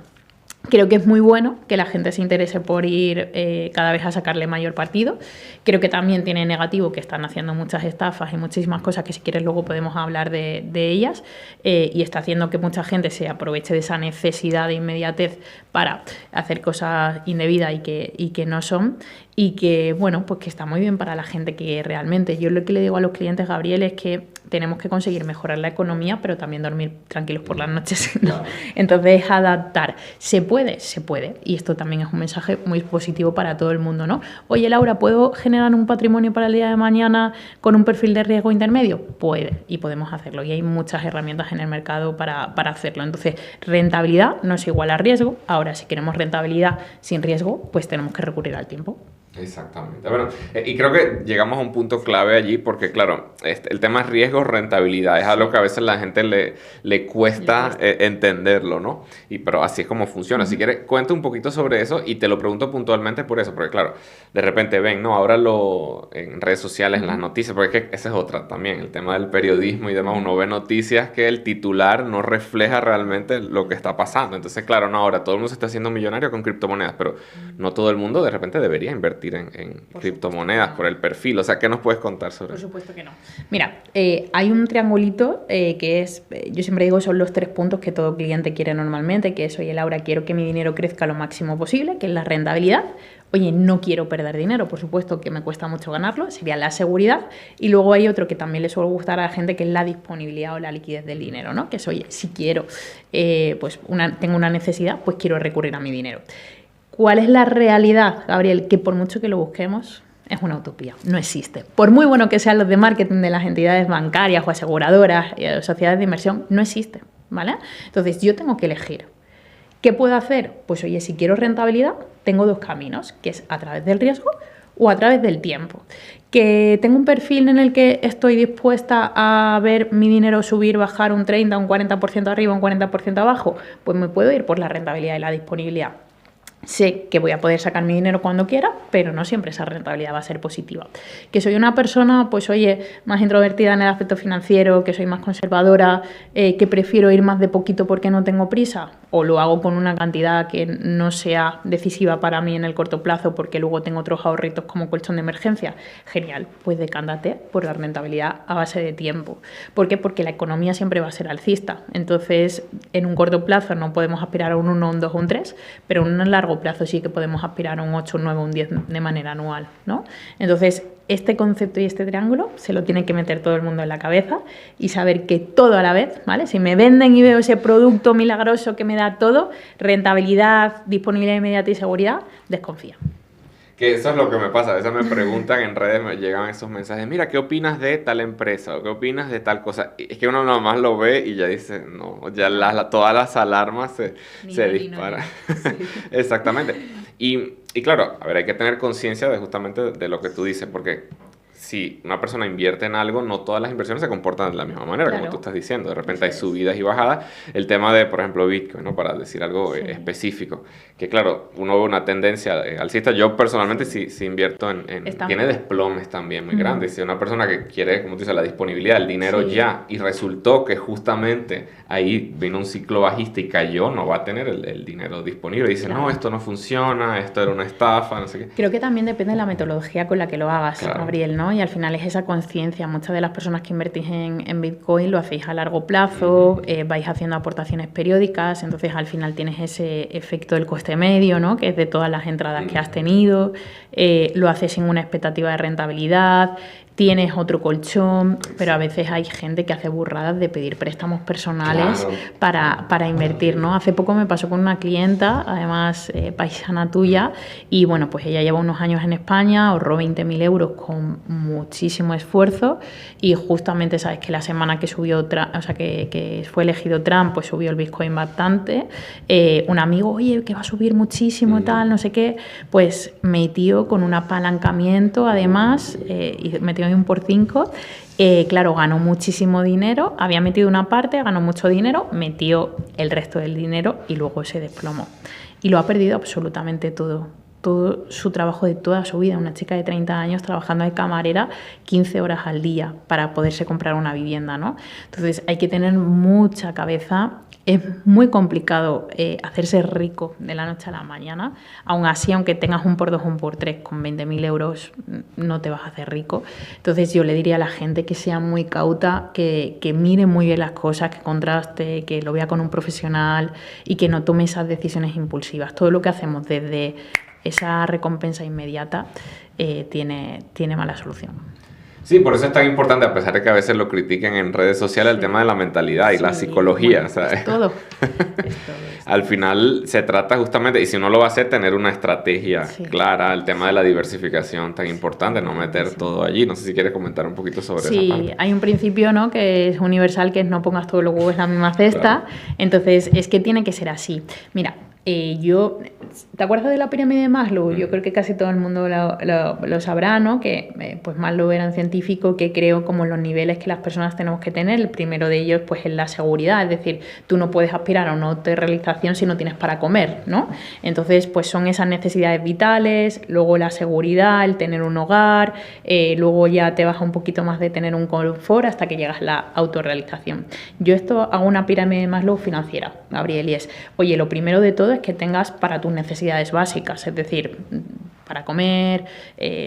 Creo que es muy bueno que la gente se interese por ir cada vez a sacarle mayor partido. Creo que también tiene negativo que están haciendo muchas estafas y muchísimas cosas que si quieres luego podemos hablar de ellas, y está haciendo que mucha gente se aproveche de esa necesidad de inmediatez para hacer cosas indebidas y que no son, y que, bueno, pues que está muy bien para la gente que realmente... Yo lo que le digo a los clientes, Gabriel, es que tenemos que conseguir mejorar la economía, pero también dormir tranquilos por las noches, ¿no? Entonces, adaptar. ¿Se puede? Se puede. Y esto también es un mensaje muy positivo para todo el mundo, ¿no? Oye, Laura, ¿puedo generar un patrimonio para el día de mañana con un perfil de riesgo intermedio? Puede, y podemos hacerlo. Y hay muchas herramientas en el mercado para hacerlo. Entonces, rentabilidad no es igual a riesgo. Ahora, si queremos rentabilidad sin riesgo, pues tenemos que recurrir al tiempo. Exactamente. Bueno, y creo que llegamos a un punto clave allí porque, claro, el tema es riesgo, rentabilidad. Es algo que a veces la gente le cuesta entenderlo, ¿no? Pero así es como funciona. Si quieres, cuenta un poquito sobre eso y te lo pregunto puntualmente por eso. Porque, claro, de repente ven, ¿no? Ahora en redes sociales, en las noticias, porque es que esa es otra también. El tema del periodismo y demás. Uno ve noticias que el titular no refleja realmente lo que está pasando. Entonces, claro, no, ahora todo el mundo se está haciendo millonario con criptomonedas, pero no todo el mundo de repente debería invertir en criptomonedas por el perfil. O sea, ¿qué nos puedes contar sobre eso? Por supuesto que no. Mira, hay un triangulito que es, yo siempre digo, son los 3 puntos que todo cliente quiere normalmente, que es, oye, Laura, quiero que mi dinero crezca lo máximo posible, que es la rentabilidad. Oye, no quiero perder dinero, por supuesto que me cuesta mucho ganarlo, sería la seguridad. Y luego hay otro que también le suele gustar a la gente, que es la disponibilidad o la liquidez del dinero, ¿no? Que es, oye, si quiero, pues tengo una necesidad, pues quiero recurrir a mi dinero. ¿Cuál es la realidad, Gabriel? Que por mucho que lo busquemos, es una utopía, no existe. Por muy bueno que sean los de marketing de las entidades bancarias o aseguradoras, sociedades de inversión, no existe, ¿vale? Entonces, yo tengo que elegir. ¿Qué puedo hacer? Pues, oye, si quiero rentabilidad, tengo 2 caminos, que es a través del riesgo o a través del tiempo. Que tengo un perfil en el que estoy dispuesta a ver mi dinero subir, bajar un 30, un 40% arriba, un 40% abajo, pues me puedo ir por la rentabilidad y la disponibilidad. Sé que voy a poder sacar mi dinero cuando quiera, pero no siempre esa rentabilidad va a ser positiva. Que soy una persona, pues oye, más introvertida en el aspecto financiero, que soy más conservadora, que prefiero ir más de poquito porque no tengo prisa, o lo hago con una cantidad que no sea decisiva para mí en el corto plazo porque luego tengo otros ahorritos como colchón de emergencia. Genial, pues decántate por la rentabilidad a base de tiempo. ¿Por qué? Porque la economía siempre va a ser alcista. Entonces, en un corto plazo no podemos aspirar a un 1, un 2 o un 3, pero en un largo plazo sí que podemos aspirar a un 8, un 9, un 10 de manera anual, ¿no? Entonces, este concepto y este triángulo se lo tiene que meter todo el mundo en la cabeza y saber que todo a la vez, ¿vale? Si me venden y veo ese producto milagroso que me da todo, rentabilidad, disponibilidad inmediata y seguridad, desconfía. Que eso es lo que me pasa. A veces me preguntan en redes, me llegan esos mensajes, mira, ¿qué opinas de tal empresa? ¿O qué opinas de tal cosa? Y es que uno nomás lo ve y ya dice, no, ya todas las alarmas se disparan. Sí. Exactamente. Y claro, a ver, hay que tener conciencia de justamente de lo que tú dices, porque si una persona invierte en algo, no todas las inversiones se comportan de la misma manera, claro, como tú estás diciendo. De repente hay subidas y bajadas. El tema de, por ejemplo, Bitcoin, ¿no? Para decir algo específico. Que claro, uno ve una tendencia alcista. Yo personalmente sí invierto tiene desplomes también muy grandes. Si una persona que quiere, como tú dices, la disponibilidad, el dinero ya, y resultó que justamente ahí vino un ciclo bajista y cayó, no va a tener el dinero disponible. Y dice, claro, no, esto no funciona, esto era una estafa, no sé qué. Creo que también depende de la metodología con la que lo hagas, claro, Gabriel, ¿no? Y al final es esa conciencia. Muchas de las personas que invertís en Bitcoin lo hacéis a largo plazo, vais haciendo aportaciones periódicas, entonces al final tienes ese efecto del coste medio, ¿no? Que es de todas las entradas que has tenido, lo haces sin una expectativa de rentabilidad, tienes otro colchón, pero a veces hay gente que hace burradas de pedir préstamos personales, claro, para invertir, ¿no? Hace poco me pasó con una clienta, además paisana tuya, y bueno, pues ella lleva unos años en España, ahorró 20.000 euros con muchísimo esfuerzo, y justamente sabes que la semana que subió Trump, o sea, que fue elegido Trump, pues subió el Bitcoin bastante. Un amigo, oye, que va a subir muchísimo, tal, no sé qué, pues metió con un apalancamiento, además, y metió multiplicó 1 por 5. Claro, ganó muchísimo dinero, había metido una parte, ganó mucho dinero, metió el resto del dinero y luego se desplomó. Y lo ha perdido absolutamente todo su trabajo de toda su vida. Una chica de 30 años trabajando de camarera 15 horas al día para poderse comprar una vivienda, ¿no? Entonces hay que tener mucha cabeza. Es muy complicado hacerse rico de la noche a la mañana. Aún así, aunque tengas un por 2 o un por 3 con 20.000 euros, no te vas a hacer rico. Entonces yo le diría a la gente que sea muy cauta, que mire muy bien las cosas, que contraste, que lo vea con un profesional y que no tome esas decisiones impulsivas. Todo lo que hacemos desde esa recompensa inmediata tiene mala solución. Sí, por eso es tan importante, a pesar de que a veces lo critiquen en redes sociales, el tema de la mentalidad y la psicología. Bueno, ¿sabes? Es todo. Al final se trata justamente, y si uno lo va a hacer, tener una estrategia clara, el tema de la diversificación tan importante, no meter todo allí. No sé si quieres comentar un poquito sobre esa parte. Sí, hay un principio, ¿no?, que es universal, que es no pongas todos los huevos en la misma cesta. Claro. Entonces, es que tiene que ser así. Mira, ¿te acuerdas de la pirámide de Maslow? Yo creo que casi todo el mundo lo sabrá, ¿no? Que pues Maslow era un científico que creó como los niveles que las personas tenemos que tener. El primero de ellos pues es la seguridad, es decir, tú no puedes aspirar a una autorrealización si no tienes para comer, ¿no? Entonces pues son esas necesidades vitales, luego la seguridad, el tener un hogar, luego ya te baja un poquito más de tener un confort hasta que llegas a la autorrealización. Yo hago una pirámide de Maslow financiera, Gabriel, y es, oye, lo primero de todo es que tengas para tus necesidades básicas, es decir, para comer,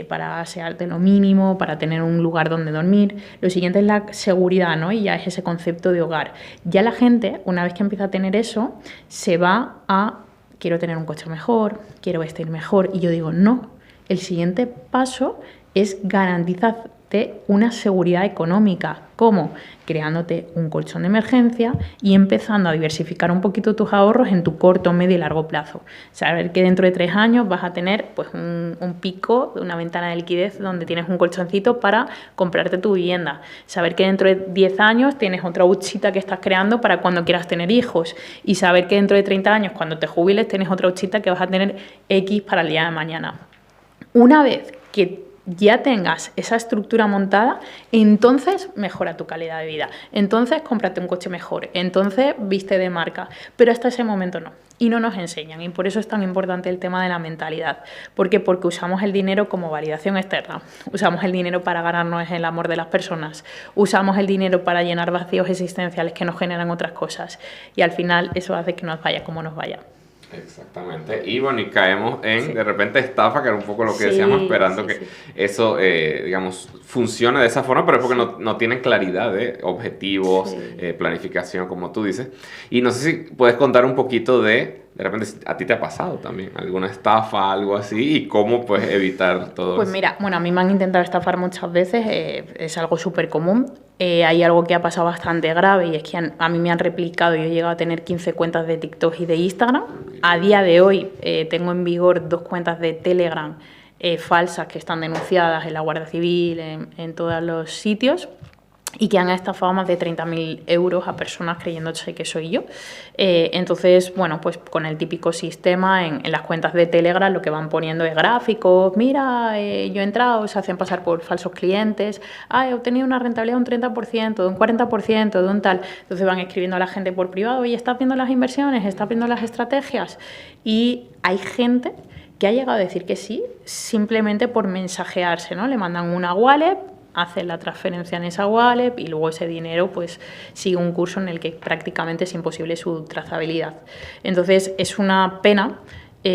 para asearte lo mínimo, para tener un lugar donde dormir. Lo siguiente es la seguridad, ¿no? Y ya es ese concepto de hogar. Ya la gente, una vez que empieza a tener eso, se va a, quiero tener un coche mejor, quiero vestir mejor, y yo digo, no, el siguiente paso es garantizarte una seguridad económica. ¿Cómo? Creándote un colchón de emergencia y empezando a diversificar un poquito tus ahorros en tu corto, medio y largo plazo. Saber que dentro de 3 años vas a tener pues un pico, una ventana de liquidez donde tienes un colchoncito para comprarte tu vivienda. Saber que dentro de 10 años tienes otra huchita que estás creando para cuando quieras tener hijos. Y saber que dentro de 30 años, cuando te jubiles, tienes otra huchita que vas a tener X para el día de mañana. Una vez que ya tengas esa estructura montada, entonces mejora tu calidad de vida, entonces cómprate un coche mejor, entonces viste de marca, pero hasta ese momento no, y no nos enseñan, y por eso es tan importante el tema de la mentalidad. ¿Por qué? Porque usamos el dinero como validación externa, usamos el dinero para ganarnos el amor de las personas, usamos el dinero para llenar vacíos existenciales que nos generan otras cosas, y al final eso hace que nos vaya como nos vaya. Exactamente, y bueno, y caemos en de repente estafa, que era un poco lo que decíamos, esperando que eso, digamos, funcione de esa forma, pero es porque no tienen claridad de objetivos, planificación, como tú dices. Y no sé si puedes contar un poquito de repente a ti te ha pasado también alguna estafa, algo así, y cómo puedes evitar todo eso. Pues mira, bueno, a mí me han intentado estafar muchas veces, es algo súper común. Hay algo que ha pasado bastante grave, y es que a mí me han replicado. Yo he llegado a tener 15 cuentas de TikTok y de Instagram. A día de hoy tengo en vigor 2 cuentas de Telegram falsas que están denunciadas en la Guardia Civil, en todos los sitios, y que han estafado más de 30.000 euros a personas creyéndose que soy yo. Entonces, bueno, pues con el típico sistema en las cuentas de Telegram lo que van poniendo es gráficos. Mira, yo he entrado, se hacen pasar por falsos clientes. He obtenido una rentabilidad de un 30%, de un 40%, de un tal. Entonces van escribiendo a la gente por privado, oye, ¿estás viendo las inversiones? ¿Estás viendo las estrategias? Y hay gente que ha llegado a decir que sí, simplemente por mensajearse, ¿no? Le mandan una wallet, hacen la transferencia en esa wallet y luego ese dinero pues sigue un curso en el que prácticamente es imposible su trazabilidad. Entonces es una pena,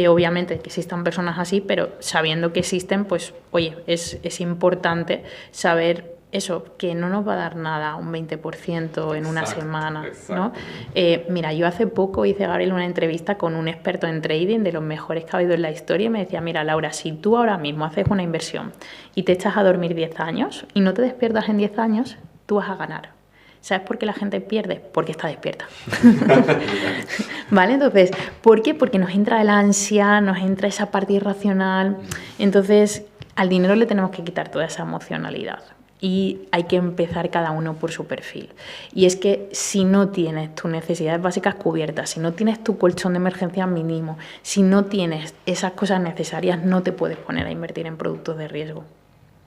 obviamente, que existan personas así, pero sabiendo que existen, pues oye, es importante saber eso, que no nos va a dar nada, un 20% en una semana, ¿no? Mira, yo hace poco hice, Gabriel, una entrevista con un experto en trading de los mejores que ha habido en la historia, y me decía, mira, Laura, si tú ahora mismo haces una inversión y te echas a dormir 10 años y no te despiertas en 10 años, tú vas a ganar. ¿Sabes por qué la gente pierde? Porque está despierta. ¿Vale? Entonces, ¿por qué? Porque nos entra el ansia, nos entra esa parte irracional. Entonces, al dinero le tenemos que quitar toda esa emocionalidad. Y hay que empezar cada uno por su perfil. Y es que si no tienes tus necesidades básicas cubiertas, si no tienes tu colchón de emergencia mínimo, si no tienes esas cosas necesarias, no te puedes poner a invertir en productos de riesgo.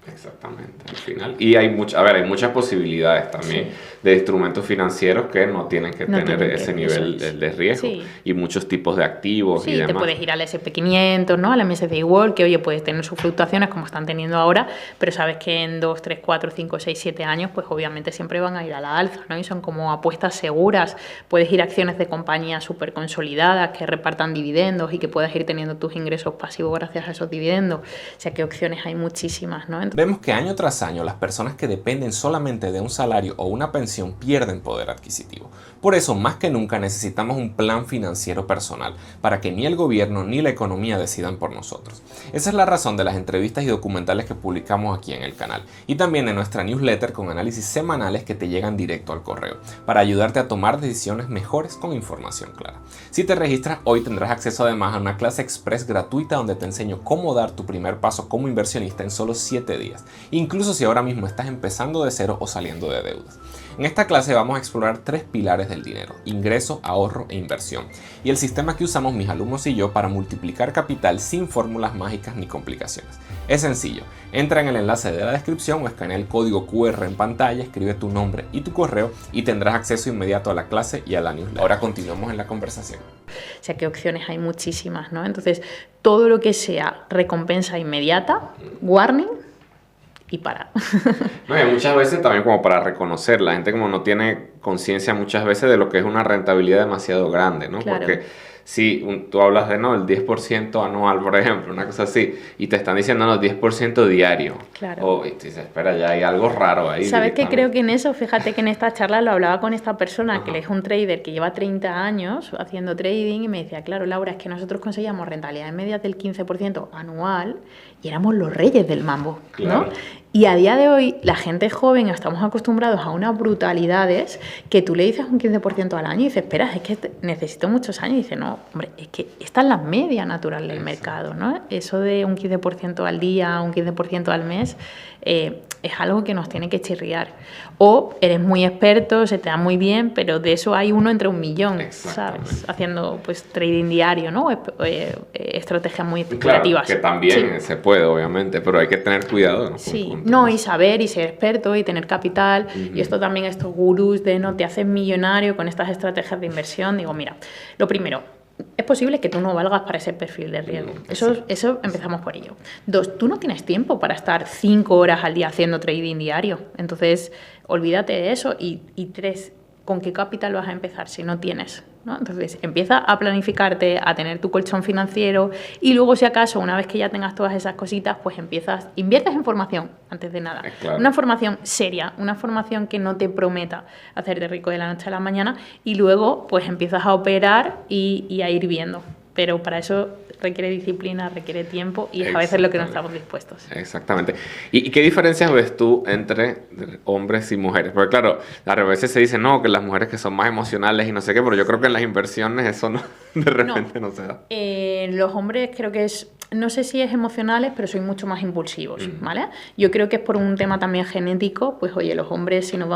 Exactamente, al final. Y hay hay muchas posibilidades también de instrumentos financieros que no tienen que tener ese nivel de riesgo y muchos tipos de activos y demás. Te puedes ir al S&P 500, ¿no? Al MSCI World, que oye, puedes tener sus fluctuaciones como están teniendo ahora, pero sabes que en 2, 3, 4, 5, 6, 7 años, pues obviamente siempre van a ir a la alza, ¿no? Y son como apuestas seguras. Puedes ir a acciones de compañías súper consolidadas que repartan dividendos y que puedas ir teniendo tus ingresos pasivos gracias a esos dividendos. O sea, que opciones hay muchísimas, ¿no? Vemos que año tras año las personas que dependen solamente de un salario o una pensión pierden poder adquisitivo. Por eso, más que nunca necesitamos un plan financiero personal para que ni el gobierno ni la economía decidan por nosotros. Esa es la razón de las entrevistas y documentales que publicamos aquí en el canal y también en nuestra newsletter con análisis semanales que te llegan directo al correo para ayudarte a tomar decisiones mejores con información clara. Si te registras hoy tendrás acceso además a una clase express gratuita donde te enseño cómo dar tu primer paso como inversionista en solo 7 días, incluso si ahora mismo estás empezando de cero o saliendo de deudas. En esta clase vamos a explorar 3 pilares del dinero: ingreso, ahorro e inversión, y el sistema que usamos mis alumnos y yo para multiplicar capital sin fórmulas mágicas ni complicaciones. Es sencillo, entra en el enlace de la descripción o escanea el código QR en pantalla, escribe tu nombre y tu correo y tendrás acceso inmediato a la clase y a la newsletter. Ahora continuamos en la conversación. O sea, que opciones hay muchísimas, ¿no? Entonces, todo lo que sea recompensa inmediata, warning, y para. No, y muchas veces también como para reconocer, la gente como no tiene conciencia muchas veces de lo que es una rentabilidad demasiado grande, ¿no? Claro. Porque si tú hablas de, el 10% anual, por ejemplo, una cosa así, y te están diciendo, 10% diario. Claro. Y tú dices, espera, ya hay algo raro ahí. ¿Sabes qué? Creo que en eso, fíjate que en esta charla lo hablaba con esta persona, que es un trader que lleva 30 años haciendo trading, y me decía, claro, Laura, es que nosotros conseguíamos rentabilidad en media del 15% anual y éramos los reyes del mambo, claro, ¿no? Y a día de hoy, la gente joven estamos acostumbrados a unas brutalidades que tú le dices un 15% al año y dices, espera, es que necesito muchos años. Y dice, no, hombre, es que esta es la media natural del mercado, ¿no? Eso de un 15% al día, un 15% al mes, es algo que nos tiene que chirriar. O eres muy experto, se te da muy bien, pero de eso hay uno entre 1.000.000, ¿sabes? Haciendo pues trading diario, ¿no? Estrategias muy especulativas. Claro, que también se puede, obviamente, pero hay que tener cuidado, ¿no? Sí, y saber y ser experto y tener capital. Y esto también, estos gurús de no te haces millonario con estas estrategias de inversión. Digo, mira, lo primero, es posible que tú no valgas para ese perfil de riesgo. Eso empezamos por ello. 2, tú no tienes tiempo para estar 5 horas al día haciendo trading diario. Entonces, olvídate de eso. Y 3, ¿con qué capital vas a empezar si no tienes? ¿No? Entonces, empieza a planificarte, a tener tu colchón financiero y luego, si acaso, una vez que ya tengas todas esas cositas, pues inviertes en formación antes de nada. Claro. Una formación seria, una formación que no te prometa hacerte rico de la noche a la mañana y luego, pues empiezas a operar y a ir viendo. Pero para eso requiere disciplina, requiere tiempo y es a veces lo que no estamos dispuestos. Exactamente. ¿Y qué diferencias ves tú entre hombres y mujeres? Porque claro, a veces se dice, que las mujeres que son más emocionales y no sé qué, pero yo creo que en las inversiones eso no, de repente no se da. Los hombres creo que no sé si es emocionales, pero soy mucho más impulsivos, ¿vale? Yo creo que es por un tema también genético, pues oye, los hombres, si nos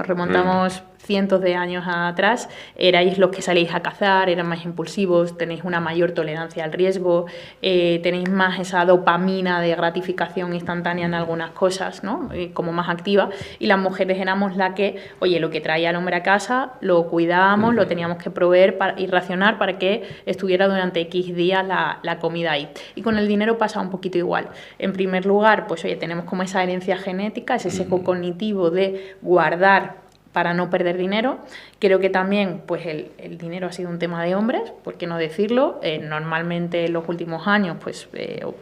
remontamos cientos de años atrás, erais los que salíais a cazar, eran más impulsivos, tenéis una mayor tolerancia al riesgo, tenéis más esa dopamina de gratificación instantánea en algunas cosas, ¿no? Como más activa, y las mujeres éramos la que, oye, lo que traía el hombre a casa, lo cuidábamos, lo teníamos que proveer y racionar para que estuviera durante X días la comida ahí. Y con el dinero pasa un poquito igual. En primer lugar, pues oye, tenemos como esa herencia genética, ese sesgo cognitivo de guardar para no perder dinero. Creo que también pues el dinero ha sido un tema de hombres, ¿por qué no decirlo? Normalmente en los últimos años pues,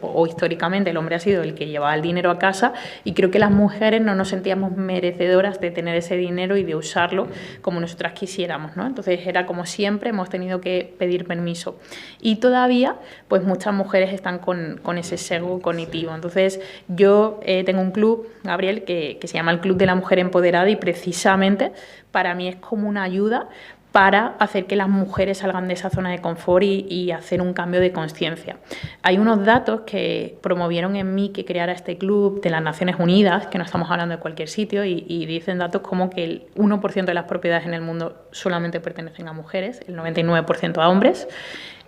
o históricamente el hombre ha sido el que llevaba el dinero a casa y creo que las mujeres no nos sentíamos merecedoras de tener ese dinero y de usarlo como nosotras quisiéramos, ¿no? Entonces era como siempre, hemos tenido que pedir permiso. Y todavía pues muchas mujeres están con ese sesgo cognitivo. Entonces yo tengo un club, Gabriel, que se llama el Club de la Mujer Empoderada y precisamente para mí es como una ayuda para hacer que las mujeres salgan de esa zona de confort y hacer un cambio de conciencia. Hay unos datos que promovieron en mí que creara este club de las Naciones Unidas, que no estamos hablando de cualquier sitio, y dicen datos como que el 1% de las propiedades en el mundo solamente pertenecen a mujeres, el 99% a hombres.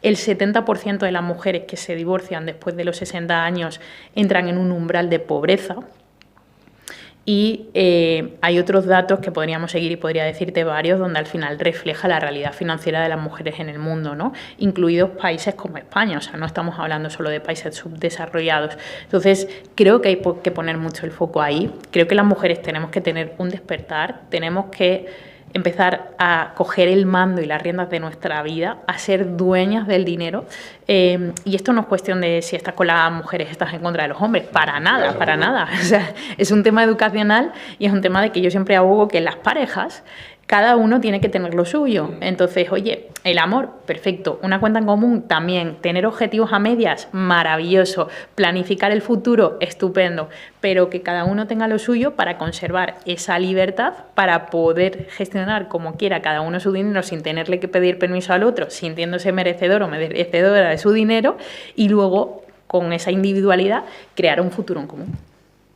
El 70% de las mujeres que se divorcian después de los 60 años entran en un umbral de pobreza. Y hay otros datos que podríamos seguir y podría decirte varios, donde al final refleja la realidad financiera de las mujeres en el mundo, ¿no? Incluidos países como España, o sea, no estamos hablando solo de países subdesarrollados. Entonces, creo que hay que poner mucho el foco ahí. Creo que las mujeres tenemos que tener un despertar, tenemos que empezar a coger el mando y las riendas de nuestra vida, a ser dueñas del dinero. Y esto no es cuestión de si estás con las mujeres, estás en contra de los hombres. Para nada, para nada. O sea, es un tema educacional y es un tema de que yo siempre abogo que en las parejas cada uno tiene que tener lo suyo. Entonces, oye, el amor, perfecto. Una cuenta en común, también. Tener objetivos a medias, maravilloso. Planificar el futuro, estupendo. Pero que cada uno tenga lo suyo para conservar esa libertad, para poder gestionar como quiera cada uno su dinero sin tenerle que pedir permiso al otro, sintiéndose merecedor o merecedora de su dinero, y luego, con esa individualidad, crear un futuro en común.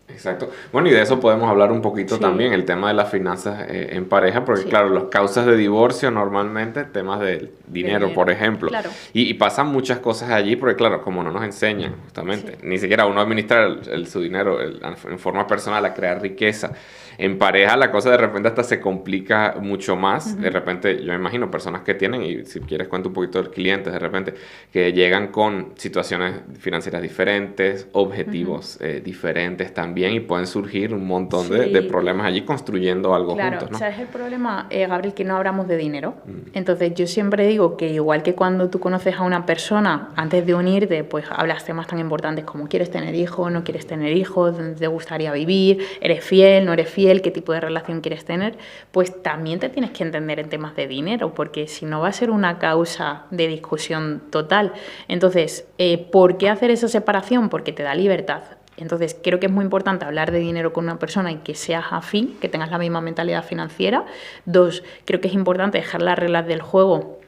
Exacto. Bueno, y de eso podemos hablar un poquito también, el tema de las finanzas en pareja, porque claro, las causas de divorcio normalmente, temas del dinero, por ejemplo. Claro. Y pasan muchas cosas allí, porque claro, como no nos enseñan justamente, ni siquiera uno administrar su dinero en forma personal, a crear riqueza. En pareja la cosa de repente hasta se complica mucho más. De repente, yo me imagino personas que tienen, y si quieres cuento un poquito de clientes, de repente, que llegan con situaciones financieras diferentes, objetivos diferentes también, y pueden surgir un montón de problemas allí construyendo algo juntos, ¿no? Claro, ¿sabes el problema, Gabriel? Que no hablamos de dinero. Entonces, yo siempre digo que igual que cuando tú conoces a una persona, antes de unirte, pues hablas temas tan importantes como ¿quieres tener hijos? ¿No quieres tener hijos? ¿Dónde te gustaría vivir? ¿Eres fiel? ¿No eres fiel? ¿Qué tipo de relación quieres tener? Pues también te tienes que entender en temas de dinero, porque si no va a ser una causa de discusión total. Entonces, ¿por qué hacer esa separación? Porque te da libertad. Entonces, creo que es muy importante hablar de dinero con una persona y que seas afín, que tengas la misma mentalidad financiera. 2, creo que es importante dejar las reglas del juego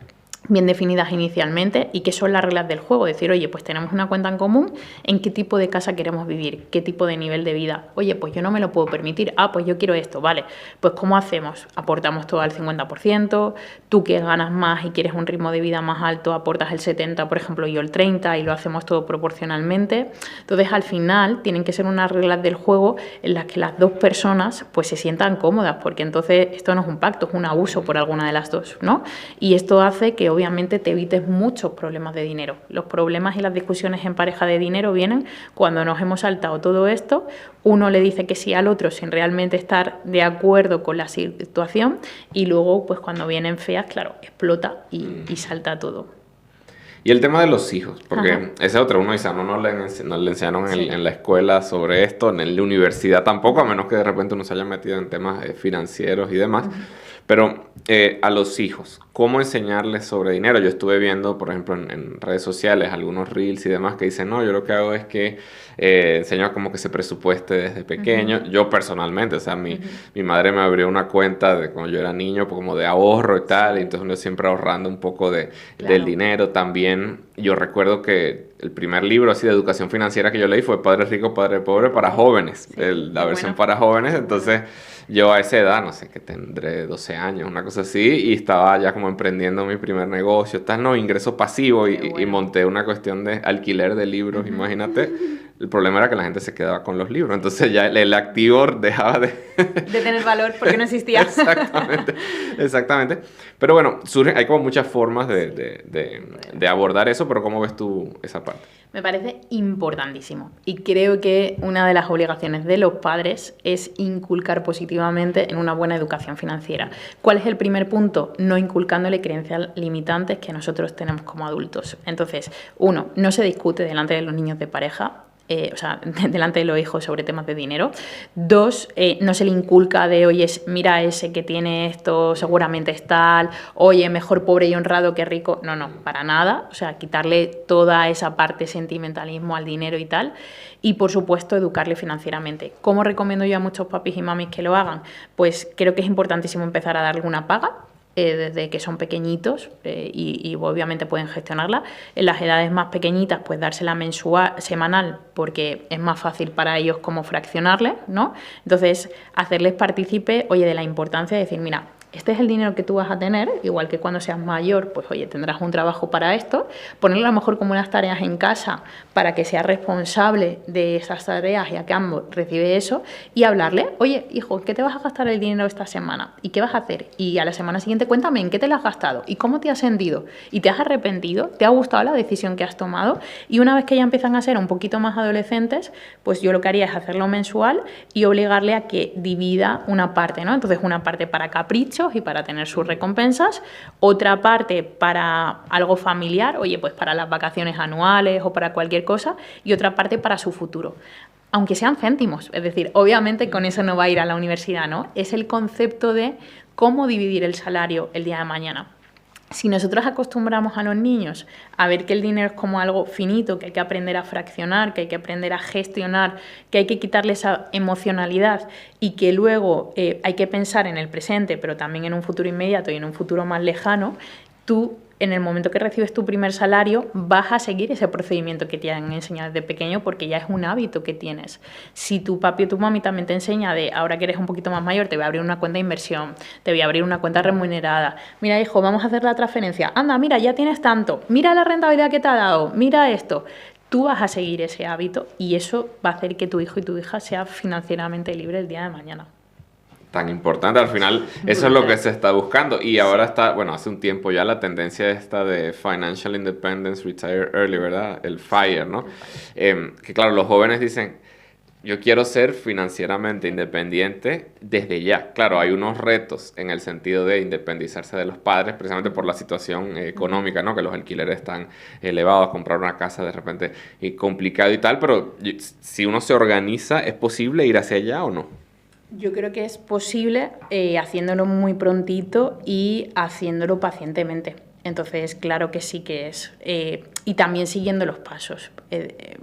bien definidas inicialmente. ¿Y qué son las reglas del juego? Decir, oye, pues tenemos una cuenta en común, ¿en qué tipo de casa queremos vivir? ¿Qué tipo de nivel de vida? Oye, pues yo no me lo puedo permitir. Ah, pues yo quiero esto, vale. Pues ¿cómo hacemos? Aportamos todo al 50%, tú que ganas más y quieres un ritmo de vida más alto, aportas el 70%, por ejemplo, yo el 30%, y lo hacemos todo proporcionalmente. Entonces, al final, tienen que ser unas reglas del juego en las que las dos personas pues se sientan cómodas, porque entonces esto no es un pacto, es un abuso por alguna de las dos, ¿no? Y esto hace que obviamente te evites muchos problemas de dinero. Los problemas y las discusiones en pareja de dinero vienen cuando nos hemos saltado todo esto, uno le dice que sí al otro sin realmente estar de acuerdo con la situación, y luego pues cuando vienen feas, claro, explota y salta todo. Y el tema de los hijos, porque ese otro, uno dice, no le enseñaron en la escuela sobre esto, en la universidad tampoco, a menos que de repente uno se haya metido en temas financieros y demás. Pero a los hijos, ¿cómo enseñarles sobre dinero? Yo estuve viendo, por ejemplo, en redes sociales, algunos reels y demás que dicen, no, yo lo que hago es que enseño como que se presupueste desde pequeño. Yo personalmente, o sea, mi madre me abrió una cuenta de cuando yo era niño, como de ahorro y tal, y entonces uno siempre ahorrando un poco del dinero. También yo recuerdo que el primer libro así de educación financiera que yo leí fue Padre Rico, Padre Pobre para jóvenes, la versión para jóvenes. Entonces yo a esa edad, no sé, que tendré 12 años, una cosa así, y estaba ya como emprendiendo mi primer negocio, ingreso pasivo, y monté una cuestión de alquiler de libros, imagínate. El problema era que la gente se quedaba con los libros, entonces ya el activo dejaba de tener valor porque no existía. Exactamente. Pero bueno, hay como muchas formas de abordar eso, pero ¿cómo ves tú esa parte? Me parece importantísimo, y creo que una de las obligaciones de los padres es inculcar positivamente en una buena educación financiera. ¿Cuál es el primer punto? No inculcándole creencias limitantes que nosotros tenemos como adultos. Entonces, 1, no se discute delante de los niños de pareja, delante de los hijos sobre temas de dinero. 2, no se le inculca de, oye, mira ese que tiene esto, seguramente es tal, oye, mejor pobre y honrado que rico. No, para nada. O sea, quitarle toda esa parte sentimentalismo al dinero y tal. Y, por supuesto, educarle financieramente. ¿Cómo recomiendo yo a muchos papis y mamis que lo hagan? Pues creo que es importantísimo empezar a darle una paga. desde que son pequeñitos y obviamente pueden gestionarla. En las edades más pequeñitas, pues dársela mensual, semanal, porque es más fácil para ellos como fraccionarle, ¿no? Entonces, hacerles partícipe, oye, de la importancia de decir, mira, este es el dinero que tú vas a tener, igual que cuando seas mayor, pues oye, tendrás un trabajo para esto, ponerlo a lo mejor como unas tareas en casa para que sea responsable de esas tareas y a cambio recibe eso, y hablarle, oye, hijo, ¿qué te vas a gastar el dinero esta semana? ¿Y qué vas a hacer? Y a la semana siguiente cuéntame en qué te lo has gastado y cómo te has sentido. ¿Y te has arrepentido? ¿Te ha gustado la decisión que has tomado? Y una vez que ya empiezan a ser un poquito más adolescentes, pues yo lo que haría es hacerlo mensual y obligarle a que divida una parte, ¿no? Entonces una parte para caprichos y para tener sus recompensas, otra parte para algo familiar, oye, pues para las vacaciones anuales o para cualquier cosa, y otra parte para su futuro. Aunque sean céntimos, es decir, obviamente con eso no va a ir a la universidad, ¿no? Es el concepto de cómo dividir el salario el día de mañana. Si nosotros acostumbramos a los niños a ver que el dinero es como algo finito, que hay que aprender a fraccionar, que hay que aprender a gestionar, que hay que quitarle esa emocionalidad y que luego hay que pensar en el presente, pero también en un futuro inmediato y en un futuro más lejano, tú, en el momento que recibes tu primer salario, vas a seguir ese procedimiento que te han enseñado desde pequeño porque ya es un hábito que tienes. Si tu papi o tu mami también te enseña de, ahora que eres un poquito más mayor, te voy a abrir una cuenta de inversión, te voy a abrir una cuenta remunerada, mira hijo, vamos a hacer la transferencia, anda, mira, ya tienes tanto, mira la rentabilidad que te ha dado, mira esto, tú vas a seguir ese hábito y eso va a hacer que tu hijo y tu hija sea financieramente libre el día de mañana. Tan importante, al final eso es lo que se está buscando y ahora está, bueno, hace un tiempo ya la tendencia esta de Financial Independence, Retire Early, ¿verdad? El FIRE, ¿no? Que claro, los jóvenes dicen, yo quiero ser financieramente independiente desde ya. Claro, hay unos retos en el sentido de independizarse de los padres, precisamente por la situación económica, ¿no? Que los alquileres están elevados, comprar una casa de repente complicado y tal, pero si uno se organiza, ¿es posible ir hacia allá o no? Yo creo que es posible haciéndolo muy prontito y haciéndolo pacientemente. Entonces, claro que sí que es. Y también siguiendo los pasos.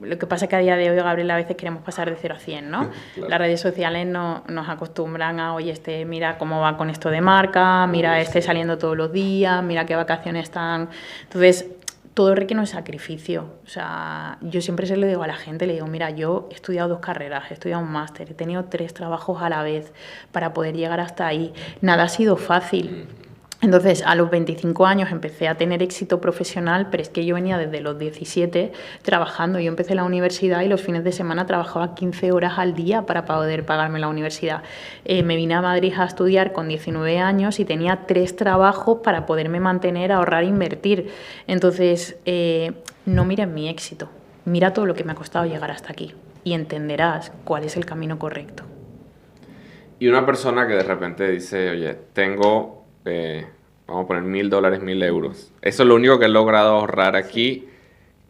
Lo que pasa es que a día de hoy, Gabriel, a veces queremos pasar de 0 a 100, ¿no? Claro. Las redes sociales nos acostumbran a, oye, mira cómo va con esto de marca, mira saliendo todos los días, mira qué vacaciones están. Entonces, todo requiere un sacrificio. O sea, yo siempre se lo digo a la gente, le digo, mira, yo he estudiado 2 carreras, he estudiado un máster, he tenido 3 trabajos a la vez para poder llegar hasta ahí. Nada ha sido fácil. Entonces, a los 25 años empecé a tener éxito profesional, pero es que yo venía desde los 17 trabajando. Yo empecé la universidad y los fines de semana trabajaba 15 horas al día para poder pagarme la universidad. Me vine a Madrid a estudiar con 19 años y tenía 3 trabajos para poderme mantener, ahorrar e invertir. Entonces, no mires mi éxito, mira todo lo que me ha costado llegar hasta aquí y entenderás cuál es el camino correcto. Y una persona que de repente dice, oye, tengo... vamos a poner $1,000, 1,000 euros. Eso es lo único que he logrado ahorrar aquí.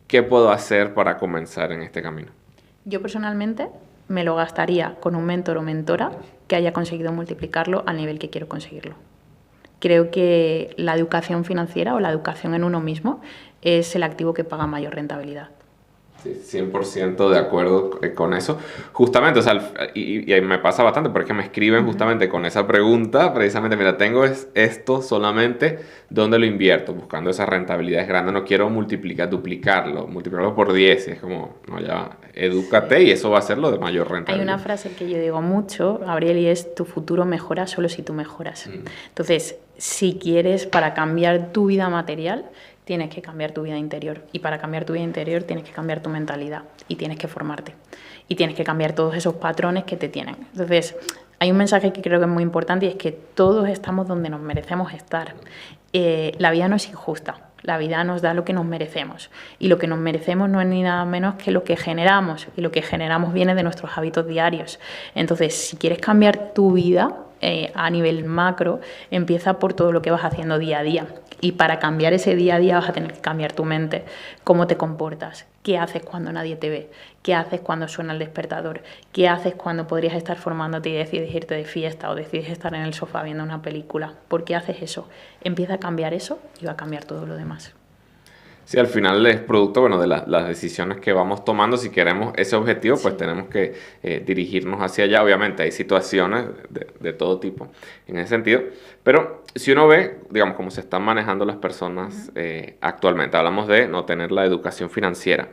¿Qué puedo hacer para comenzar en este camino? Yo personalmente me lo gastaría con un mentor o mentora que haya conseguido multiplicarlo al nivel que quiero conseguirlo. Creo que la educación financiera o la educación en uno mismo es el activo que paga mayor rentabilidad. Sí, 100% de acuerdo con eso. Justamente, o sea, y me pasa bastante porque me escriben justamente con esa pregunta, precisamente, mira, tengo esto solamente, ¿dónde lo invierto? Buscando esas rentabilidades grandes, no quiero multiplicarlo por 10, es como, no, ya, edúcate y eso va a ser lo de mayor rentabilidad. Hay una frase que yo digo mucho, Gabriel, y es, tu futuro mejora solo si tú mejoras. Entonces, si quieres, para cambiar tu vida material, tienes que cambiar tu vida interior. Y para cambiar tu vida interior tienes que cambiar tu mentalidad y tienes que formarte. Y tienes que cambiar todos esos patrones que te tienen. Entonces, hay un mensaje que creo que es muy importante y es que todos estamos donde nos merecemos estar. La vida no es injusta. La vida nos da lo que nos merecemos. Y lo que nos merecemos no es ni nada menos que lo que generamos. Y lo que generamos viene de nuestros hábitos diarios. Entonces, si quieres cambiar tu vida a nivel macro, empieza por todo lo que vas haciendo día a día. Y para cambiar ese día a día vas a tener que cambiar tu mente, cómo te comportas, qué haces cuando nadie te ve, qué haces cuando suena el despertador, qué haces cuando podrías estar formándote y decides irte de fiesta o decides estar en el sofá viendo una película. ¿Por qué haces eso? Empieza a cambiar eso y va a cambiar todo lo demás. Sí, al final es producto, bueno, de las decisiones que vamos tomando. Si queremos ese objetivo, pues tenemos que dirigirnos hacia allá. Obviamente hay situaciones de todo tipo en ese sentido. Pero si uno ve, digamos, cómo se están manejando las personas actualmente, hablamos de no tener la educación financiera.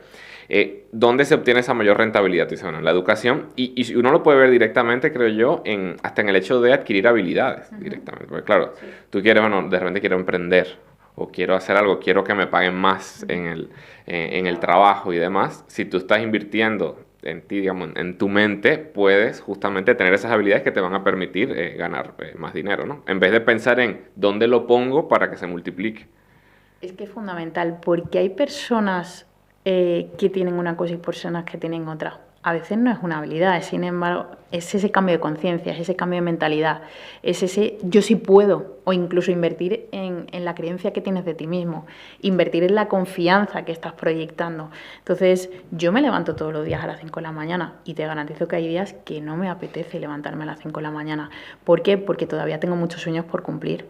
¿Dónde se obtiene esa mayor rentabilidad? Dice, bueno, en la educación. Y uno lo puede ver directamente, creo yo, hasta en el hecho de adquirir habilidades directamente. Porque claro, tú quieres, bueno, de repente quiero emprender o quiero hacer algo, quiero que me paguen más en el trabajo y demás. Si tú estás invirtiendo en ti, digamos, en tu mente, puedes justamente tener esas habilidades que te van a permitir ganar más dinero, ¿no? En vez de pensar en dónde lo pongo para que se multiplique. Es que es fundamental, porque hay personas que tienen una cosa y personas que tienen otra. A veces no es una habilidad, sin embargo, es ese cambio de conciencia, es ese cambio de mentalidad, es ese yo sí puedo, o incluso invertir en la creencia que tienes de ti mismo, invertir en la confianza que estás proyectando. Entonces, yo me levanto todos los días a las 5 de la mañana y te garantizo que hay días que no me apetece levantarme a las 5 de la mañana. ¿Por qué? Porque todavía tengo muchos sueños por cumplir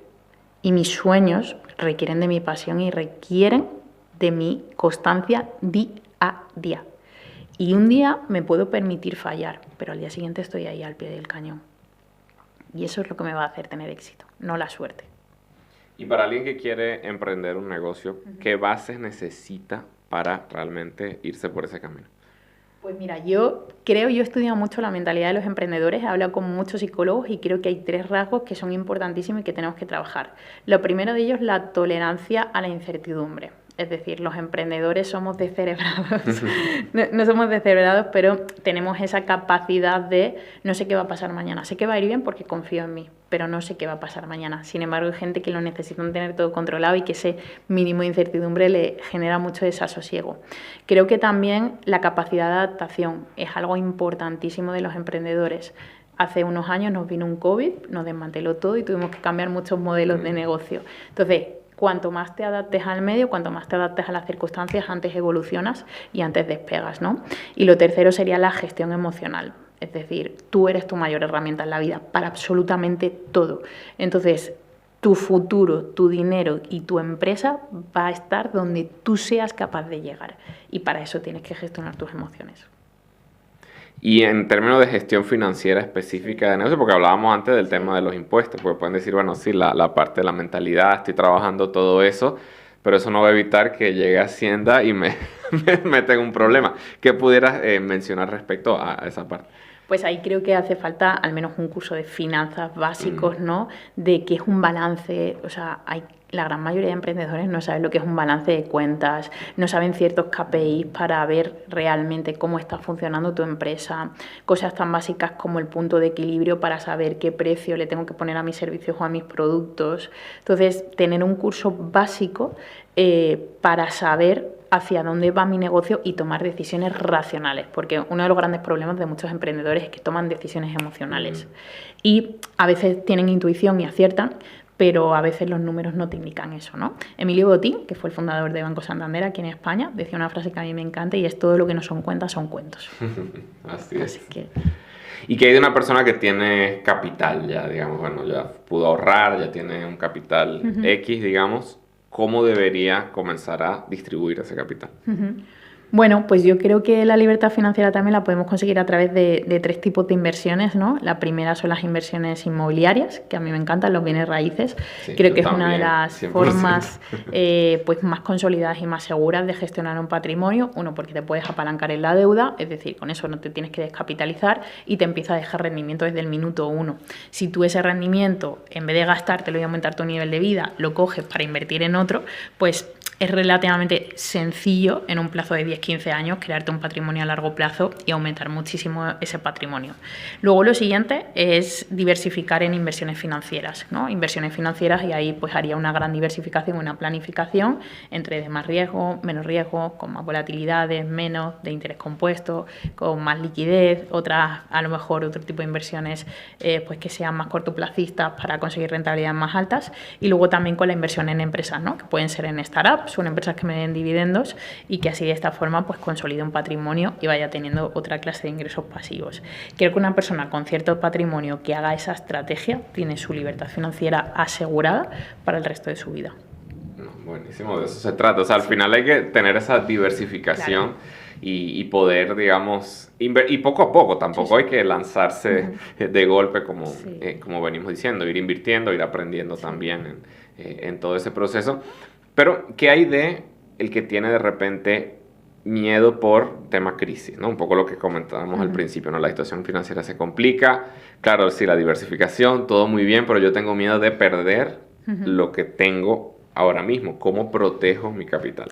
y mis sueños requieren de mi pasión y requieren de mi constancia día a día. Y un día me puedo permitir fallar, pero al día siguiente estoy ahí al pie del cañón. Y eso es lo que me va a hacer tener éxito, no la suerte. Y para alguien que quiere emprender un negocio, ¿qué bases necesita para realmente irse por ese camino? Pues mira, yo he estudiado mucho la mentalidad de los emprendedores, he hablado con muchos psicólogos y creo que hay 3 rasgos que son importantísimos y que tenemos que trabajar. Lo primero de ellos, la tolerancia a la incertidumbre. Es decir, los emprendedores somos descerebrados, no somos descerebrados, pero tenemos esa capacidad de no sé qué va a pasar mañana. Sé que va a ir bien porque confío en mí, pero no sé qué va a pasar mañana. Sin embargo, hay gente que lo necesita tener todo controlado y que ese mínimo de incertidumbre le genera mucho desasosiego. Creo que también la capacidad de adaptación es algo importantísimo de los emprendedores. Hace unos años nos vino un COVID, nos desmanteló todo y tuvimos que cambiar muchos modelos de negocio. Entonces, cuanto más te adaptes al medio, cuanto más te adaptes a las circunstancias, antes evolucionas y antes despegas, ¿no? Y lo tercero sería la gestión emocional. Es decir, tú eres tu mayor herramienta en la vida para absolutamente todo. Entonces, tu futuro, tu dinero y tu empresa va a estar donde tú seas capaz de llegar. Y para eso tienes que gestionar tus emociones. Y en términos de gestión financiera específica de negocio, porque hablábamos antes del tema de los impuestos, porque pueden decir, bueno, sí, la parte de la mentalidad, estoy trabajando todo eso, pero eso no va a evitar que llegue a Hacienda y me meta en un problema. ¿Qué pudieras mencionar respecto a esa parte? Pues ahí creo que hace falta al menos un curso de finanzas básicos, ¿no? De qué es un balance, o sea, la gran mayoría de emprendedores no saben lo que es un balance de cuentas, no saben ciertos KPIs para ver realmente cómo está funcionando tu empresa, cosas tan básicas como el punto de equilibrio para saber qué precio le tengo que poner a mis servicios o a mis productos. Entonces, tener un curso básico para saber hacia dónde va mi negocio y tomar decisiones racionales, porque uno de los grandes problemas de muchos emprendedores es que toman decisiones emocionales y a veces tienen intuición y aciertan, pero a veces los números no te indican eso, ¿no? Emilio Botín, que fue el fundador de Banco Santander aquí en España, decía una frase que a mí me encanta y es: todo lo que no son cuentas son cuentos. Así es. Así que... ¿Y qué hay de una persona que tiene capital ya, digamos, bueno, ya pudo ahorrar, ya tiene un capital X, digamos? ¿Cómo debería comenzar a distribuir ese capital? Bueno, pues yo creo que la libertad financiera también la podemos conseguir a través de 3 tipos de inversiones, ¿no? La primera son las inversiones inmobiliarias, que a mí me encantan, los bienes raíces. Sí, creo que es una de las 100%. Formas pues más consolidadas y más seguras de gestionar un patrimonio. Uno, porque te puedes apalancar en la deuda, es decir, con eso no te tienes que descapitalizar y te empieza a dejar rendimiento desde el minuto 1. Si tú ese rendimiento, en vez de gastártelo y aumentar tu nivel de vida, lo coges para invertir en otro, pues es relativamente sencillo en un plazo de 10-15 años crearte un patrimonio a largo plazo y aumentar muchísimo ese patrimonio. Luego lo siguiente es diversificar en inversiones financieras, ¿no? Inversiones financieras, y ahí pues haría una gran diversificación, una planificación entre de más riesgo, menos riesgo, con más volatilidades, menos, de interés compuesto, con más liquidez, otras a lo mejor otro tipo de inversiones pues que sean más cortoplacistas para conseguir rentabilidades más altas, y luego también con la inversión en empresas, ¿no? Que pueden ser en startups, son empresas que me den dividendos y que así de esta forma pues consolide un patrimonio y vaya teniendo otra clase de ingresos pasivos. Creo que una persona con cierto patrimonio que haga esa estrategia tiene su libertad financiera asegurada para el resto de su vida. No, buenísimo, de eso se trata. O sea, al final hay que tener esa diversificación. Claro. Y poder, digamos, y poco a poco, tampoco hay que lanzarse de golpe como venimos diciendo, ir invirtiendo, ir aprendiendo también en todo ese proceso. Pero, ¿qué hay de el que tiene de repente miedo por tema crisis, ¿no? Un poco lo que comentábamos al principio, ¿no? La situación financiera se complica, claro, sí, la diversificación, todo muy bien, pero yo tengo miedo de perder lo que tengo ahora mismo. ¿Cómo protejo mi capital?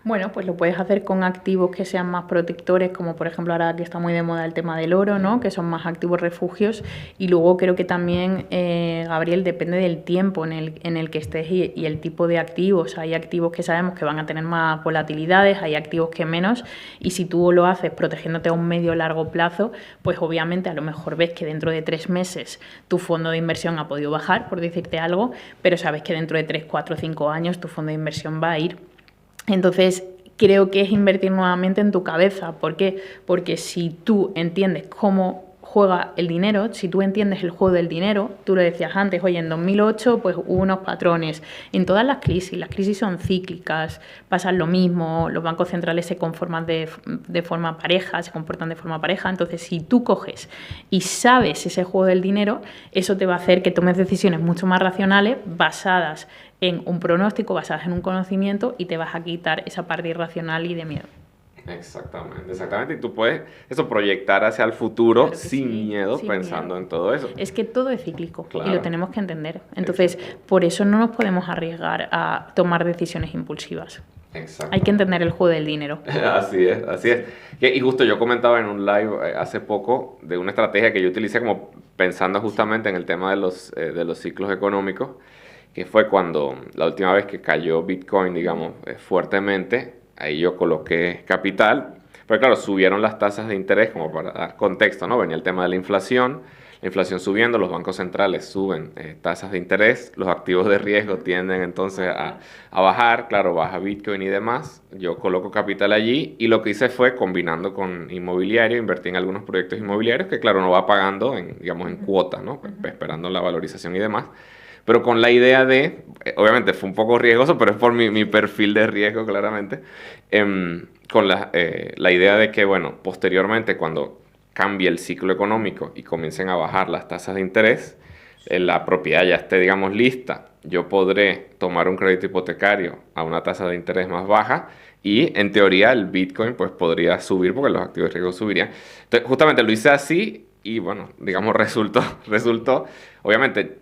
Bueno, pues lo puedes hacer con activos que sean más protectores, como por ejemplo ahora que está muy de moda el tema del oro, ¿no? Que son más activos refugios. Y luego creo que también, Gabriel, depende del tiempo en el que estés y el tipo de activos. Hay activos que sabemos que van a tener más volatilidades, hay activos que menos. Y si tú lo haces protegiéndote a un medio o largo plazo, pues obviamente a lo mejor ves que dentro de 3 meses tu fondo de inversión ha podido bajar, por decirte algo, pero sabes que dentro de 3, 4, 5 años tu fondo de inversión va a ir. Entonces, creo que es invertir nuevamente en tu cabeza. ¿Por qué? Porque si tú entiendes cómo juega el dinero, si tú entiendes el juego del dinero, tú lo decías antes, oye, en 2008 pues hubo unos patrones. En todas las crisis son cíclicas, pasa lo mismo, los bancos centrales se conforman de forma pareja, se comportan de forma pareja. Entonces, si tú coges y sabes ese juego del dinero, eso te va a hacer que tomes decisiones mucho más racionales, basadas en un pronóstico, basadas en un conocimiento, y te vas a quitar esa parte irracional y de miedo. Exactamente. Y tú puedes proyectar hacia el futuro, claro, sin miedo, pensando en todo eso. Es que todo es cíclico, claro, y lo tenemos que entender. Entonces, por eso no nos podemos arriesgar a tomar decisiones impulsivas. Hay que entender el juego del dinero. Así es. Y justo yo comentaba en un live hace poco de una estrategia que yo utilicé como pensando justamente en el tema de los ciclos económicos, que fue cuando la última vez que cayó Bitcoin, digamos, fuertemente. Ahí yo coloqué capital, pero claro, subieron las tasas de interés, como para dar contexto, ¿no? Venía el tema de la inflación subiendo, los bancos centrales suben tasas de interés, los activos de riesgo tienden entonces a bajar, claro, baja Bitcoin y demás. Yo coloco capital allí y lo que hice fue, combinando con inmobiliario, invertí en algunos proyectos inmobiliarios que, claro, uno va pagando en cuotas, ¿no? Esperando la valorización y demás. Pero con la idea de, obviamente fue un poco riesgoso, pero es por mi perfil de riesgo claramente, con la idea de que, bueno, posteriormente cuando cambie el ciclo económico y comiencen a bajar las tasas de interés, la propiedad ya esté, digamos, lista, yo podré tomar un crédito hipotecario a una tasa de interés más baja y, en teoría, el Bitcoin pues podría subir porque los activos de riesgo subirían. Entonces, justamente lo hice así y, bueno, digamos, resultó obviamente...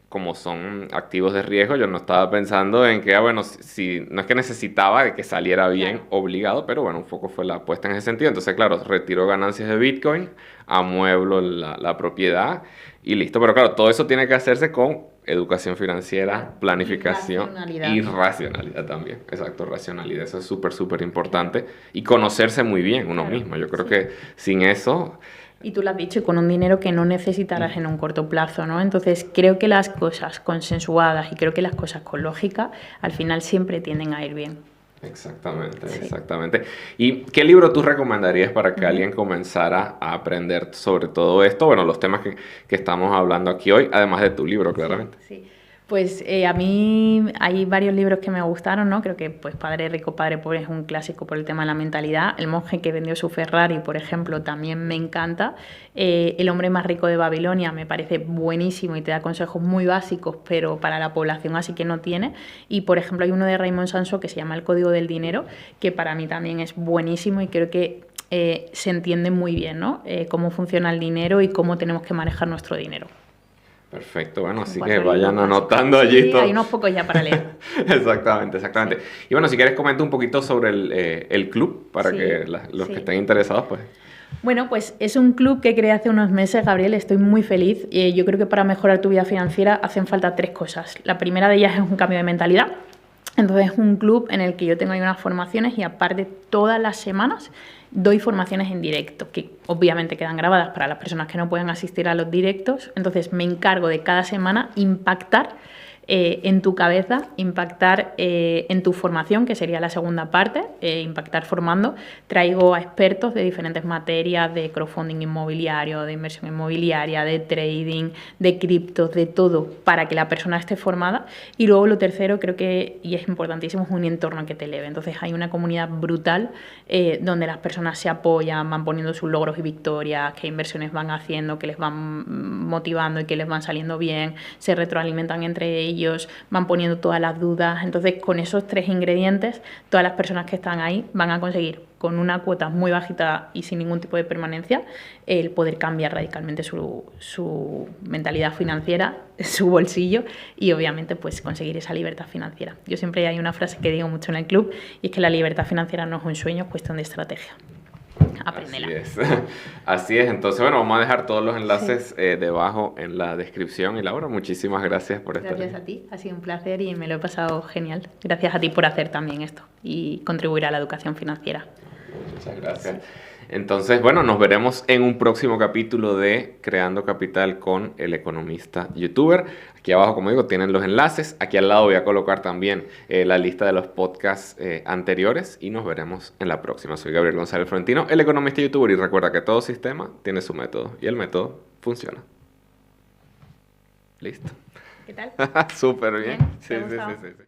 como son activos de riesgo, yo no estaba pensando en que, bueno, si no es que necesitaba que saliera bien, claro, obligado, pero bueno, un poco fue la apuesta en ese sentido. Entonces, claro, retiro ganancias de Bitcoin, amueblo la propiedad y listo. Pero claro, todo eso tiene que hacerse con educación financiera, planificación y racionalidad también. Exacto, racionalidad. Eso es súper importante. Y conocerse muy bien uno mismo. Yo creo que sin eso... Y tú lo has dicho, con un dinero que no necesitarás en un corto plazo, ¿no? Entonces, creo que las cosas consensuadas y creo que las cosas con lógica, al final siempre tienden a ir bien. Exactamente. ¿Y qué libro tú recomendarías para que alguien comenzara a aprender sobre todo esto? Bueno, los temas que estamos hablando aquí hoy, además de tu libro, claramente. Sí. Pues a mí hay varios libros que me gustaron, ¿no? Creo que pues Padre Rico, Padre Pobre es un clásico por el tema de la mentalidad. El monje que vendió su Ferrari, por ejemplo, también me encanta. El hombre más rico de Babilonia me parece buenísimo y te da consejos muy básicos, pero para la población así que no tiene. Y, por ejemplo, hay uno de Raymond Sanso que se llama El Código del Dinero, que para mí también es buenísimo y creo que se entiende muy bien, ¿no? Cómo funciona el dinero y cómo tenemos que manejar nuestro dinero. Perfecto, bueno, así que vayan anotando allí sí, todo. Hay unos pocos ya para leer. Exactamente. Y bueno, si quieres comenta un poquito sobre el club, para que los que estén interesados, pues... Bueno, pues es un club que creé hace unos meses, Gabriel, estoy muy feliz. Yo creo que para mejorar tu vida financiera hacen falta 3 cosas. La primera de ellas es un cambio de mentalidad. Entonces es un club en el que yo tengo ahí unas formaciones y aparte todas las semanas doy formaciones en directo, que obviamente quedan grabadas para las personas que no pueden asistir a los directos. Entonces me encargo de cada semana impactar en tu cabeza, impactar en tu formación, que sería la segunda parte, impactar formando. Traigo a expertos de diferentes materias, de crowdfunding inmobiliario, de inversión inmobiliaria, de trading, de criptos, de todo, para que la persona esté formada. Y luego lo tercero, creo que, y es importantísimo, es un entorno que te eleve. Entonces hay una comunidad brutal donde las personas se apoyan, van poniendo sus logros y victorias, qué inversiones van haciendo, que les van motivando y que les van saliendo bien, se retroalimentan entre ellos, van poniendo todas las dudas. Entonces, con esos 3 ingredientes, todas las personas que están ahí van a conseguir, con una cuota muy bajita y sin ningún tipo de permanencia, el poder cambiar radicalmente su mentalidad financiera, su bolsillo y obviamente pues conseguir esa libertad financiera. Yo siempre hay una frase que digo mucho en el club y es que la libertad financiera no es un sueño, es cuestión de estrategia. Apréndela. Así es. Así es. Entonces, bueno, vamos a dejar todos los enlaces debajo en la descripción. Y Laura, muchísimas gracias por estar aquí. Gracias a ti, ha sido un placer y me lo he pasado genial. Gracias a ti por hacer también esto y contribuir a la educación financiera. Muchas gracias. Sí. Entonces, bueno, nos veremos en un próximo capítulo de Creando Capital con el economista youtuber. Aquí abajo, como digo, tienen los enlaces. Aquí al lado voy a colocar también la lista de los podcasts anteriores y nos veremos en la próxima. Soy Gabriel González Florentino, el economista youtuber, y recuerda que todo sistema tiene su método y el método funciona. Listo. ¿Qué tal? Súper bien. ¿Te ha Sí. gustado? Sí.